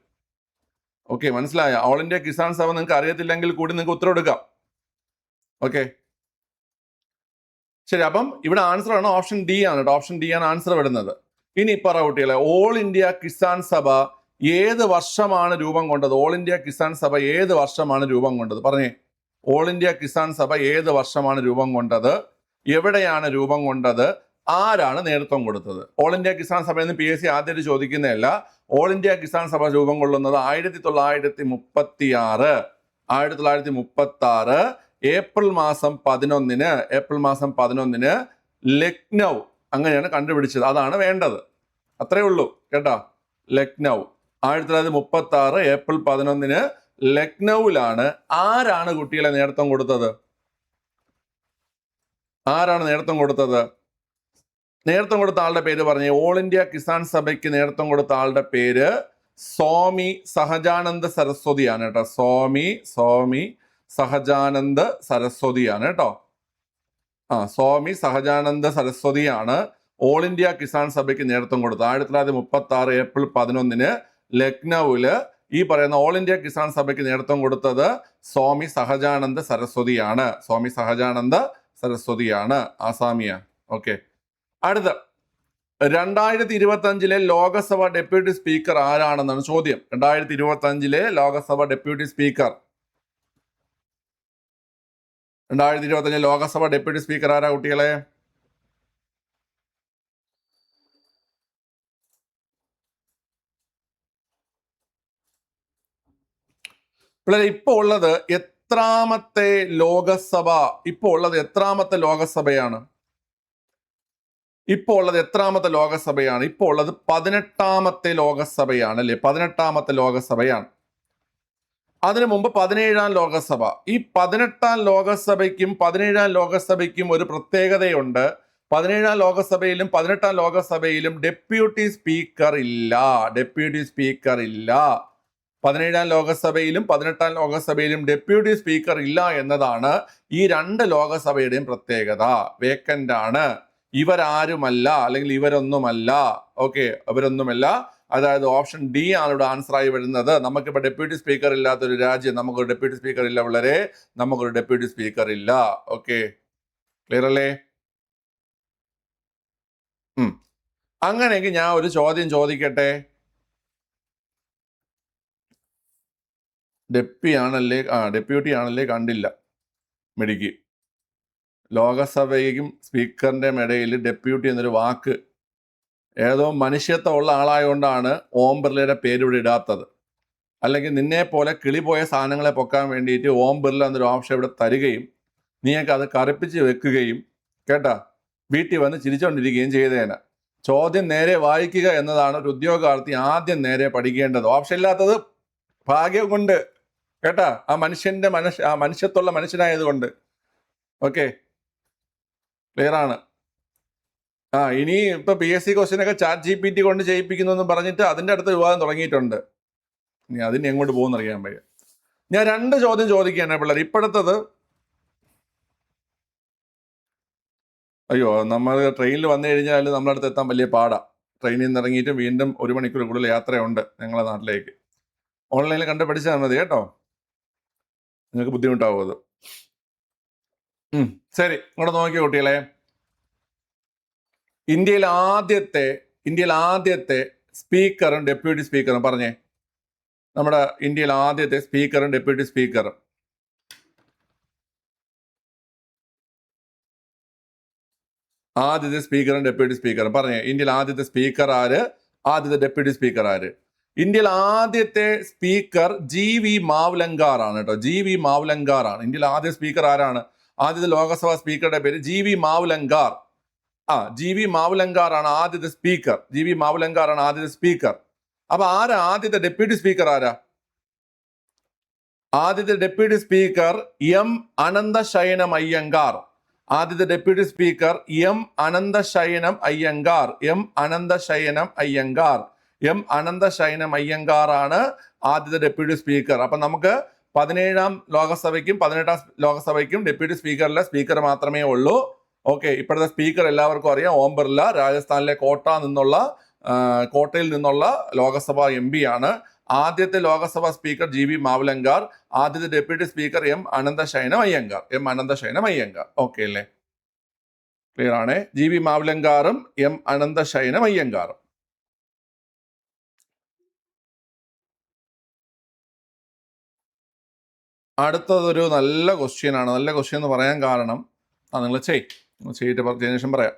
ഓക്കെ, മനസ്സിലായ? ഓൾ ഇന്ത്യ കിസാൻ സഭ നിങ്ങൾക്ക് അറിയത്തില്ലെങ്കിൽ കൂടി നിങ്ങൾക്ക് ഉത്തരം എടുക്കാം. ഓക്കെ, ശരി. അപ്പം ഇവിടെ ആൻസർ ആണ് ഓപ്ഷൻ ഡി ആണ് കേട്ടോ. ഓപ്ഷൻ ഡി ആണ് ആൻസർ വരുന്നത്. ഇനി പറ കുട്ടികളെ, ഓൾ ഇന്ത്യ കിസാൻ സഭ ഏത് വർഷമാണ് രൂപം കൊണ്ടത്? ഓൾ ഇന്ത്യ കിസാൻ സഭ ഏത് വർഷമാണ് രൂപം കൊണ്ടത്? പറഞ്ഞേ. ഓൾ ഇന്ത്യ കിസാൻ സഭ ഏത് വർഷമാണ് രൂപം കൊണ്ടത്? എവിടെയാണ് രൂപം കൊണ്ടത്? ആരാണ് നേതൃത്വം കൊടുത്തത്? ഓൾ ഇന്ത്യ കിസാൻ സഭ എന്ന് PSC ആദ്യമായിട്ട് ചോദിക്കുന്നതല്ല. ഓൾ ഇന്ത്യ കിസാൻ സഭ രൂപം കൊള്ളുന്നത് 1936 ഏപ്രിൽ മാസം 11 ലക്നൗ, അങ്ങനെയാണ് കണ്ടുപിടിച്ചത്. അതാണ് വേണ്ടത്. അത്രേ ഉള്ളൂ കേട്ടോ. ലക്നൗ 1936 ഏപ്രിൽ 11 ലക്നൌവിലാണ്. ആരാണ് കുട്ടികളെ നേതൃത്വം കൊടുത്തത്? ആരാണ് നേതൃത്വം കൊടുത്തത്? നേതൃത്വം കൊടുത്ത ആളുടെ പേര് പറഞ്ഞേ. ഓൾ ഇന്ത്യ കിസാൻ സഭയ്ക്ക് നേതൃത്വം കൊടുത്ത ആളുടെ പേര് സ്വാമി സഹജാനന്ദ സരസ്വതിയാണ് കേട്ടോ. സ്വാമി സഹജാനന്ദ സരസ്വതിയാണ് കേട്ടോ. സ്വാമി സഹജാനന്ദ സരസ്വതിയാണ് ഓൾ ഇന്ത്യ കിസാൻ സഭയ്ക്ക് നേതൃത്വം കൊടുത്തത്. 1936 ഏപ്രിൽ 11 ലക്നൌവില് ഈ പറയുന്ന ഓൾ ഇന്ത്യ കിസാൻ സഭയ്ക്ക് നേതൃത്വം കൊടുത്തത് സ്വാമി സഹജാനന്ദ സരസ്വതിയാണ്. സ്വാമി സഹജാനന്ദ സരസ്വതിയാണ്. ആസാമിയ. ഓക്കെ, അടുത്ത 2025 ലോകസഭ ഡെപ്യൂട്ടി സ്പീക്കർ ആരാണെന്നാണ് ചോദ്യം. 2025 Lok Sabha deputy speaker 2025 Lok Sabha deputy speaker ആരാ കുട്ടികളെ? ഇപ്പൊ ഉള്ളത് എത്രാമത്തെ ലോകസഭ? ഇപ്പൊ ഉള്ളത് എത്രാമത്തെ ലോകസഭയാണ്? ഇപ്പോൾ ഉള്ളത് എത്രാമത്തെ ലോകസഭയാണ്? ഇപ്പോൾ ഉള്ളത് 18ാമത്തെ ലോകസഭയാണ് അല്ലെ? 18ാമത്തെ ലോകസഭയാണ്. അതിനു മുമ്പ് 17ാം ലോകസഭ. ഈ 18ാം ലോകസഭയ്ക്കും 17ാം ലോകസഭയ്ക്കും ഒരു പ്രത്യേകതയുണ്ട്. 17ാം ലോകസഭയിലും 18ാം ലോകസഭയിലും ഡെപ്യൂട്ടി സ്പീക്കർ ഇല്ല. 17ാം ലോകസഭയിലും 18ാം ലോകസഭയിലും ഡെപ്യൂട്ടി സ്പീക്കർ ഇല്ല എന്നതാണ് ഈ രണ്ട് ലോകസഭയുടെയും പ്രത്യേകത. വേക്കന്റ് ആണ്. ഇവരാരുമല്ല, അല്ലെങ്കിൽ ഇവരൊന്നുമല്ല. ഓക്കെ, ഇവരൊന്നുമല്ല. അതായത് ഓപ്ഷൻ ഡി ആണ് ഇവിടെ ആൻസർ ആയി വരുന്നത്. നമുക്കിപ്പോൾ ഡെപ്യൂട്ടി സ്പീക്കർ ഇല്ലാത്തൊരു രാജ്യം, നമുക്കൊരു ഡെപ്യൂട്ടി സ്പീക്കർ ഇല്ല വളരെ, നമുക്കൊരു ഡെപ്യൂട്ടി സ്പീക്കർ ഇല്ല. ഓക്കെ, ക്ലിയർ അല്ലേ? അങ്ങനെയെങ്കിൽ ഞാൻ ഒരു ചോദ്യം ചോദിക്കട്ടെ. ഡെപ്യൂട്ടി ആണല്ലേ കണ്ടില്ല മെഡിക്ക്. ലോകസഭയ്ക്കും സ്പീക്കറിന്റെ ഇടയിൽ ഡെപ്യൂട്ടി എന്നൊരു വാക്ക് ഏതോ മനുഷ്യത്വമുള്ള ആളായതുകൊണ്ടാണ് ഓം ബിർളയുടെ പേര് ഇവിടെ ഇടാത്തത്. അല്ലെങ്കിൽ നിന്നെ പോലെ കിളി പോയ സാധനങ്ങളെ പൊക്കാൻ വേണ്ടിയിട്ട് ഓം ബിർള എന്നൊരു ഓപ്ഷൻ ഇവിടെ തരികയും നീയൊക്കെ അത് കറുപ്പിച്ച് വെക്കുകയും കേട്ടാ വീട്ടിൽ വന്ന് ചിരിച്ചുകൊണ്ടിരിക്കുകയും ചെയ്തേനെ. ചോദ്യം നേരെ വായിക്കുക എന്നതാണ് ഒരു ഉദ്യോഗാർത്ഥി ആദ്യം നേരെ പഠിക്കേണ്ടത്. ഓപ്ഷൻ ഇല്ലാത്തത് ഭാഗ്യം കൊണ്ട് കേട്ടാ, ആ മനുഷ്യത്വമുള്ള മനുഷ്യനായതുകൊണ്ട്. ഓക്കെ, ക്ലിയർ ആണ്. ഇനി ഇപ്പൊ PSC ക്വസ്റ്റ്യനൊക്കെ ChatGPT കൊണ്ട് ചെയ്യിപ്പിക്കുന്നു എന്ന് പറഞ്ഞിട്ട് അതിന്റെ അടുത്ത വിവാദം തുടങ്ങിയിട്ടുണ്ട്. ഇനി അതിന് എങ്ങോട്ട് പോകുന്ന അറിയാൻ വയ്യ. ഞാൻ 2 ചോദ്യം ചോദിക്കുകയാണ് പിള്ളേർ. ഇപ്പോഴത്തത്, അയ്യോ, നമ്മൾ ട്രെയിനിൽ വന്നു കഴിഞ്ഞാൽ നമ്മുടെ അടുത്ത് എത്താൻ വലിയ പാടാ. ട്രെയിനിൽ നിന്ന് ഇറങ്ങിയിട്ട് വീണ്ടും 1 മണിക്കൂർ കൂടുതൽ യാത്രയുണ്ട് ഞങ്ങളുടെ നാട്ടിലേക്ക്. ഓൺലൈനിൽ കണ്ട് പഠിച്ചാൽ മതി കേട്ടോ, നിങ്ങൾക്ക് ബുദ്ധിമുട്ടാവും അത്. ശരി, ഇങ്ങോട്ട് നോക്കിയ കുട്ടികളെ, ഇന്ത്യയിൽ ആദ്യത്തെ സ്പീക്കറും ഡെപ്യൂട്ടി സ്പീക്കറും പറഞ്ഞേ. നമ്മുടെ ഇന്ത്യയിൽ ആദ്യത്തെ സ്പീക്കറും ഡെപ്യൂട്ടി സ്പീക്കറും. ആദ്യത്തെ സ്പീക്കറും ഡെപ്യൂട്ടി സ്പീക്കറും പറഞ്ഞേ. ഇന്ത്യയിൽ ആദ്യത്തെ സ്പീക്കർ ആര്? ആദ്യത്തെ ഡെപ്യൂട്ടി സ്പീക്കർ ആര്? ഇന്ത്യയിൽ ആദ്യത്തെ സ്പീക്കർ GV മാവ്ലങ്കാർ ആണ് കേട്ടോ. GV മാവ്ലങ്കാർ ആണ് ഇന്ത്യയിൽ ആദ്യ സ്പീക്കർ. ആരാണ് ആദ്യത്തെ ലോകസഭാ സ്പീക്കറുടെ പേര്? GV മാവ്ലങ്കാർ. GV മാവ്ലങ്കാർ ആണ് ആദ്യത്തെ സ്പീക്കർ. GV മാവ്ലങ്കാർ ആണ് ആദ്യത്തെ സ്പീക്കർ. അപ്പൊ ആരാ ആദ്യത്തെ ഡെപ്യൂട്ടി സ്പീക്കർ? ആരാ ആദ്യത്തെ ഡെപ്യൂട്ടി സ്പീക്കർ? M അനന്തശയനം അയ്യങ്കാർ. ആദ്യത്തെ ഡെപ്യൂട്ടി സ്പീക്കർ എം അനന്തശയനം അയ്യങ്കാർ. എം അനന്തശയനം അയ്യങ്കാർ. എം അനന്തശയനം അയ്യങ്കാർ ആണ് ആദ്യത്തെ ഡെപ്യൂട്ടി സ്പീക്കർ. അപ്പൊ നമുക്ക് 17ാം ലോകസഭയ്ക്കും 18ാം ലോകസഭയ്ക്കും ഡെപ്യൂട്ടി സ്പീക്കറിലെ സ്പീക്കർ മാത്രമേ ഉള്ളൂ. ഓക്കെ, ഇപ്പോഴത്തെ സ്പീക്കർ എല്ലാവർക്കും അറിയാം, ഓം ബിർല, രാജസ്ഥാനിലെ കോട്ടയിൽ നിന്നുള്ള ലോകസഭാ MP ആണ്. ആദ്യത്തെ ലോകസഭാ സ്പീക്കർ GB മാവലങ്കാർ. ആദ്യത്തെ ഡെപ്യൂട്ടി സ്പീക്കർ എം അനന്തശയനം അയ്യങ്കാർ. എം അനന്തശയനം അയ്യങ്കാർ. ഓക്കെ അല്ലേ? ക്ലിയർ ആണ്. GB മാവലങ്കാറും എം അനന്തശയനം അയ്യങ്കാറും. അടുത്തതൊരു നല്ല ക്വസ്റ്റ്യൻ ആണ്. നല്ല ക്വസ്റ്റ്യൻ എന്ന് പറയാൻ കാരണം നിങ്ങൾ ചെയ്തിട്ട് ശേഷം പറയാം.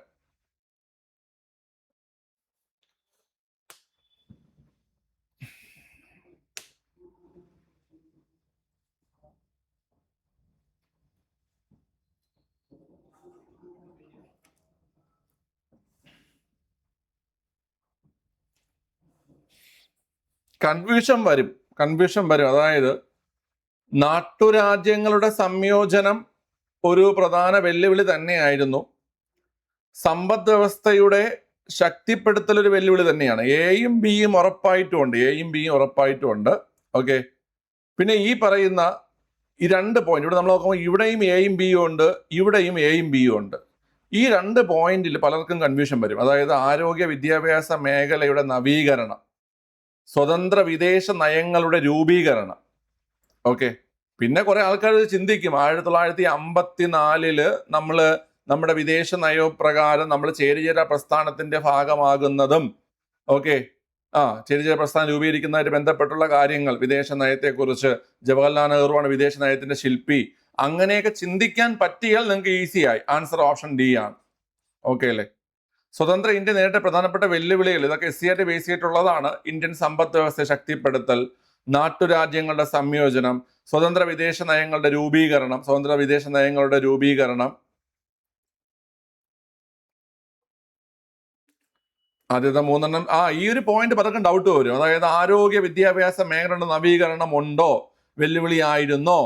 കൺഫ്യൂഷൻ വരും. അതായത് നാട്ടുരാജ്യങ്ങളുടെ സംയോജനം ഒരു പ്രധാന വെല്ലുവിളി തന്നെയായിരുന്നു. സമ്പദ് വ്യവസ്ഥയുടെ ശക്തിപ്പെടുത്തൽ ഒരു വെല്ലുവിളി തന്നെയാണ്. എയും ബിയും ഉറപ്പായിട്ടുമുണ്ട്. ഓക്കെ, പിന്നെ ഈ പറയുന്ന ഈ 2 പോയിന്റ് ഇവിടെ നമ്മൾ നോക്കുമ്പോൾ ഇവിടെയും എയും ബിയും ഉണ്ട്, ഇവിടെയും എയും ബിയും ഉണ്ട്. ഈ 2 പോയിന്റിൽ പലർക്കും കൺഫ്യൂഷൻ വരും. അതായത് ആരോഗ്യ വിദ്യാഭ്യാസ മേഖലയുടെ നവീകരണം, സ്വതന്ത്ര വിദേശ നയങ്ങളുടെ രൂപീകരണം. ഓക്കെ, പിന്നെ കുറെ ആൾക്കാർ ചിന്തിക്കും 1954 നമ്മുടെ വിദേശ നയപ്രകാരം നമ്മൾ ചേരിചേരാ പ്രസ്ഥാനത്തിന്റെ ഭാഗമാകുന്നതും, ഓക്കെ, ചേരിചേരാ പ്രസ്ഥാനം രൂപീകരിക്കുന്നതായിട്ട് ബന്ധപ്പെട്ടുള്ള കാര്യങ്ങൾ, വിദേശ നയത്തെക്കുറിച്ച് ജവഹർലാൽ നെഹ്റുവാണ് വിദേശ നയത്തിന്റെ ശില്പി, അങ്ങനെയൊക്കെ ചിന്തിക്കാൻ പറ്റിയാൽ നിങ്ങൾക്ക് ഈസിയായി ആൻസർ ഓപ്ഷൻ ഡി ആണ്. ഓക്കെ അല്ലേ? സ്വതന്ത്ര ഇന്ത്യ നേരിട്ട പ്രധാനപ്പെട്ട വെല്ലുവിളികൾ ഇതൊക്കെ SC ബേസ് ചെയ്തിട്ടുള്ളതാണ്. ഇന്ത്യൻ സമ്പദ് വ്യവസ്ഥ ശക്തിപ്പെടുത്തൽ, നാട്ടുരാജ്യങ്ങളുടെ സംയോജനം, സ്വതന്ത്ര വിദേശ നയങ്ങളുടെ രൂപീകരണം. ആദ്യത്തെ 3 ഈ ഒരു പോയിന്റ് പലർക്കും ഡൗട്ട് വരും. അതായത് ആരോഗ്യ വിദ്യാഭ്യാസ മേഖലയുടെ നവീകരണം ഉണ്ടോ, വെല്ലുവിളിയായിരുന്നോ?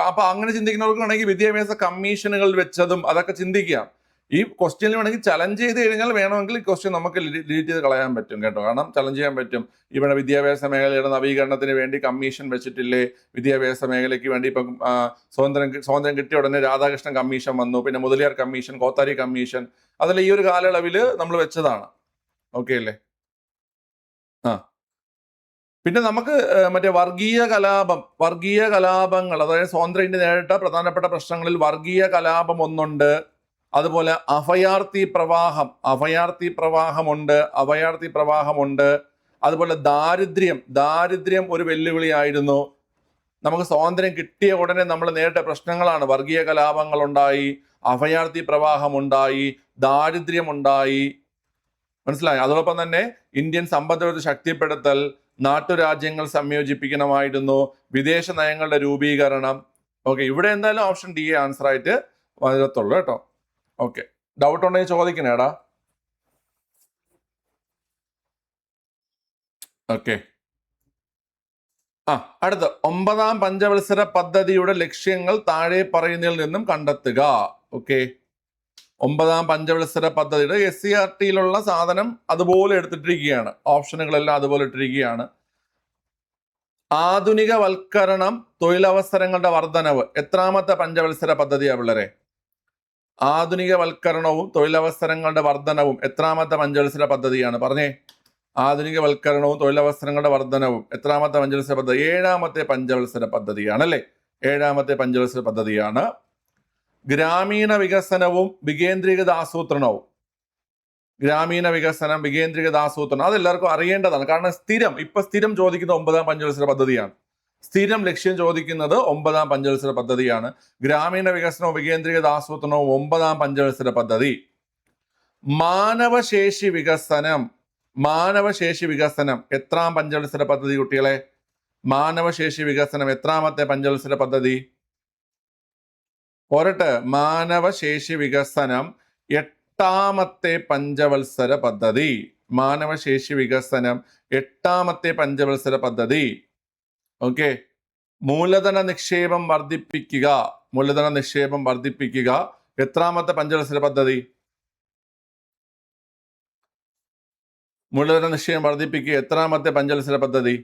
അപ്പൊ അങ്ങനെ ചിന്തിക്കുന്നവർക്കാണെങ്കിൽ വിദ്യാഭ്യാസ കമ്മീഷനുകൾ വെച്ചതും അതൊക്കെ ചിന്തിക്കാം. ഈ ക്വസ്റ്റ്യനിൽ വേണമെങ്കിൽ ചലഞ്ച് ചെയ്ത് കഴിഞ്ഞാൽ വേണമെങ്കിൽ ഈ ക്വസ്റ്റ്യൻ നമുക്ക് ഡിലീറ്റ് ചെയ്ത് കളയാൻ പറ്റും കേട്ടോ. കാരണം ചലഞ്ച് ചെയ്യാൻ പറ്റും. ഇവിടെ വിദ്യാഭ്യാസ മേഖലയുടെ നവീകരണത്തിന് വേണ്ടി കമ്മീഷൻ വെച്ചിട്ടില്ലേ? വിദ്യാഭ്യാസ മേഖലയ്ക്ക് വേണ്ടി ഇപ്പം സ്വാതന്ത്ര്യം കിട്ടിയ ഉടനെ രാധാകൃഷ്ണൻ കമ്മീഷൻ വന്നു, പിന്നെ മുതലിയാർ കമ്മീഷൻ, കോത്താരി കമ്മീഷൻ, അതെല്ലാം ഈ ഒരു കാലയളവിൽ നമ്മൾ വെച്ചതാണ്. ഓക്കെ അല്ലേ? പിന്നെ നമുക്ക് മറ്റേ വർഗീയ കലാപങ്ങൾ, അതായത് സ്വതന്ത്ര ഇന്ത്യ നേരിട്ട പ്രധാനപ്പെട്ട പ്രശ്നങ്ങളിൽ വർഗീയ കലാപം ഒന്നുണ്ട്. അതുപോലെ അഭയാർത്ഥി പ്രവാഹമുണ്ട്. അതുപോലെ ദാരിദ്ര്യം ഒരു വെല്ലുവിളിയായിരുന്നു. നമുക്ക് സ്വാതന്ത്ര്യം കിട്ടിയ ഉടനെ നമ്മൾ നേരിട്ട പ്രശ്നങ്ങളാണ്. വർഗീയ കലാപങ്ങൾ ഉണ്ടായി, അഭയാർത്ഥി പ്രവാഹമുണ്ടായി, ദാരിദ്ര്യമുണ്ടായി. മനസ്സിലായി? അതോടൊപ്പം തന്നെ ഇന്ത്യൻ സമ്പദ് വ്യവസ്ഥ ശക്തിപ്പെടുത്തൽ, നാട്ടുരാജ്യങ്ങൾ സംയോജിപ്പിക്കണമായിരുന്നു, വിദേശ നയങ്ങളുടെ രൂപീകരണം. ഓക്കെ, ഇവിടെ എന്തായാലും ഓപ്ഷൻ ഡി ആൻസർ ആയിട്ട് വരത്തുള്ളൂ കേട്ടോ. ഓക്കെ, ഡൗട്ട് ഉണ്ടെങ്കിൽ ചോദിക്കണേടാ. ഓക്കെ, അടുത്ത 9ാം പഞ്ചവത്സര പദ്ധതിയുടെ ലക്ഷ്യങ്ങൾ താഴെ പറയുന്നതിൽ നിന്നും കണ്ടെത്തുക. ഓക്കെ, 9ാം പഞ്ചവത്സര പദ്ധതിയുടെ SCERT-യിലുള്ള സാധനം അതുപോലെ എടുത്തിട്ടിരിക്കുകയാണ്. ഓപ്ഷനുകളെല്ലാം അതുപോലെ ഇട്ടിരിക്കുകയാണ്. ആധുനികവൽക്കരണം, തൊഴിലവസരങ്ങളുടെ വർധനവ് എത്രാമത്തെ പഞ്ചവത്സര പദ്ധതിയാ പിള്ളേരെ? ആധുനികവൽക്കരണവും തൊഴിലവസരങ്ങളുടെ വർധനവും എത്രാമത്തെ പഞ്ചവത്സര പദ്ധതിയാണ്? പറഞ്ഞേ. ആധുനികവൽക്കരണവും തൊഴിലവസരങ്ങളുടെ വർധനവും എത്രാമത്തെ പഞ്ചവത്സര പദ്ധതി? 7ാമത്തെ പഞ്ചവത്സര പദ്ധതിയാണ് അല്ലേ? 7ാമത്തെ പഞ്ചവത്സര പദ്ധതിയാണ്. ഗ്രാമീണ വികസനവും വികേന്ദ്രീകൃത ആസൂത്രണവും. അതെല്ലാവർക്കും അറിയേണ്ടതാണ്. കാരണം സ്ഥിരം ചോദിക്കുന്ന 9ാം പഞ്ചവത്സര പദ്ധതിയാണ്. സ്ഥിരം ലക്ഷ്യം ചോദിക്കുന്നത് 9ാം പഞ്ചവത്സര പദ്ധതിയാണ്. ഗ്രാമീണ വികസനവും വികേന്ദ്രീകൃത ആസൂത്രണവും 9ാം പഞ്ചവത്സര പദ്ധതി. മാനവശേഷി വികസനം എത്രാം പഞ്ചവത്സര പദ്ധതി കുട്ടികളെ? മാനവശേഷി വികസനം എത്രാമത്തെ പഞ്ചവത്സര പദ്ധതി? പോരട്ടെ, മാനവശേഷി വികസനം 8ാമത്തെ പഞ്ചവത്സര പദ്ധതി. മാനവശേഷി വികസനം 8ാമത്തെ പഞ്ചവത്സര പദ്ധതി. ഓക്കെ, മൂലധന നിക്ഷേപം വർദ്ധിപ്പിക്കുക. എത്രാമത്തെ പഞ്ചവത്സര പദ്ധതി? മൂലധന നിക്ഷേപം വർദ്ധിപ്പിക്കുക എത്രാമത്തെ പഞ്ചവത്സര പദ്ധതി?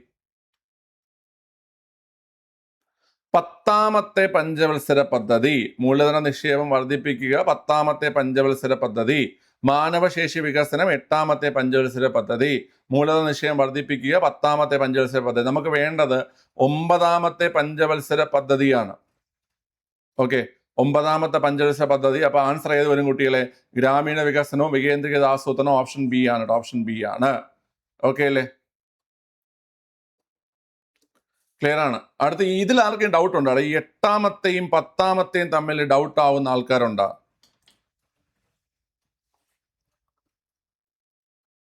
10ാമത്തെ പഞ്ചവത്സര പദ്ധതി. മൂലധന നിക്ഷേപം വർദ്ധിപ്പിക്കുക 10ാമത്തെ പഞ്ചവത്സര പദ്ധതി. മാനവശേഷി വികസനം 8ാമത്തെ പഞ്ചവത്സര പദ്ധതി. മൂലധന നിക്ഷേപം വർദ്ധിപ്പിക്കുക 10ാമത്തെ പഞ്ചവത്സര പദ്ധതി. നമുക്ക് വേണ്ടത് 9ാമത്തെ പഞ്ചവത്സര പദ്ധതിയാണ്. ഓക്കെ, 9ാമത്തെ പഞ്ചവത്സര പദ്ധതി. അപ്പൊ ആൻസർ ഏത് വരും കുട്ടികളെ? ഗ്രാമീണ വികസനവും വികേന്ദ്രീകൃത ആസൂത്രണവും. ഓപ്ഷൻ ബി ആണ്. ഓപ്ഷൻ ബി ആണ്. ഓക്കെ അല്ലേ? ക്ലിയർ ആണ്. അടുത്ത ഇതിൽ ആർക്കും ഡൗട്ട് ഉണ്ടോ? ഈ 8ാമത്തെയും 10ാമത്തെയും തമ്മിൽ ഡൗട്ട് ആവുന്ന ആൾക്കാരുണ്ടോ?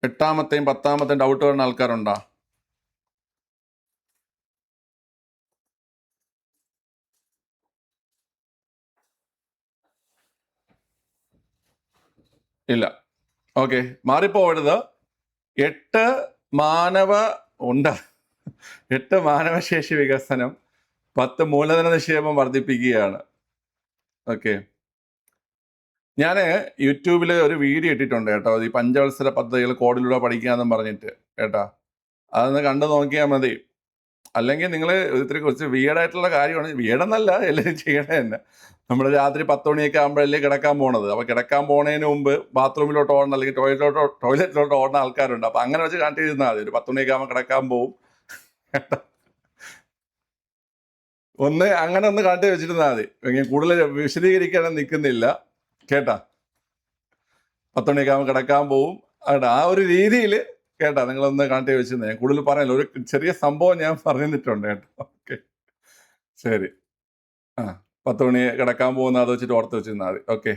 8ാമത്തെയും 10ാമത്തെയും ഡൗട്ട് വരുന്ന ആൾക്കാരുണ്ടോ? ഇല്ല. ഓക്കെ, മാറിപ്പോവരുത്. 8 മാനവശേഷി വികസനം, 10 മൂലധന നിക്ഷേപം വർദ്ധിപ്പിക്കുകയാണ്. ഓക്കെ, ഞാൻ യൂട്യൂബിൽ ഒരു വീഡിയോ ഇട്ടിട്ടുണ്ട് കേട്ടോ. ഈ പഞ്ചവത്സര പദ്ധതികൾ കോഡിലൂടെ പഠിക്കാന്നും പറഞ്ഞിട്ട് കേട്ടോ. അതൊന്ന് കണ്ടു നോക്കിയാൽ മതി. അല്ലെങ്കിൽ നിങ്ങൾ ഇത്തിരി കുറച്ച് വീടായിട്ടുള്ള കാര്യമാണ്. വീടെന്നല്ല, എല്ലാവരും ചെയ്യണേ തന്നെ. നമ്മൾ രാത്രി 10 മണിയൊക്കെ ആകുമ്പോഴല്ലേ കിടക്കാൻ പോണത്. അപ്പോൾ കിടക്കാൻ പോണതിന് മുമ്പ് ബാത്റൂമിലോട്ട് ഓടണം, അല്ലെങ്കിൽ ടോയ്ലറ്റിലോട്ട് ഓടുന്ന ആൾക്കാരുണ്ട്. അപ്പോൾ അങ്ങനെ വെച്ച് കാണിച്ചു തന്നാൽ മതി. ഒരു 10 മണിയൊക്കെ ആകുമ്പോൾ കിടക്കാൻ പോവും. അങ്ങനെ ഒന്ന് കാട്ടി വെച്ചിരുന്നാൽ മതി. കൂടുതൽ വിശദീകരിക്കാൻ നിൽക്കുന്നില്ല കേട്ടാ. 10 മണിയൊക്കെ ആകുമ്പോൾ കിടക്കാൻ പോവും. ആ ഒരു രീതിയിൽ കേട്ടാ നിങ്ങളൊന്ന് കാട്ടി വെച്ചിരുന്നത്. ഞാൻ കൂടുതൽ പറയാനില്ല. ഒരു ചെറിയ സംഭവം ഞാൻ പറഞ്ഞിട്ടുണ്ട് കേട്ടോ. ഓക്കെ, ശരി. 10 മണി കിടക്കാൻ പോകുന്ന അത് വെച്ചിട്ട് ഓർത്ത് വെച്ചിരുന്നാൽ മതി. ഓക്കെ.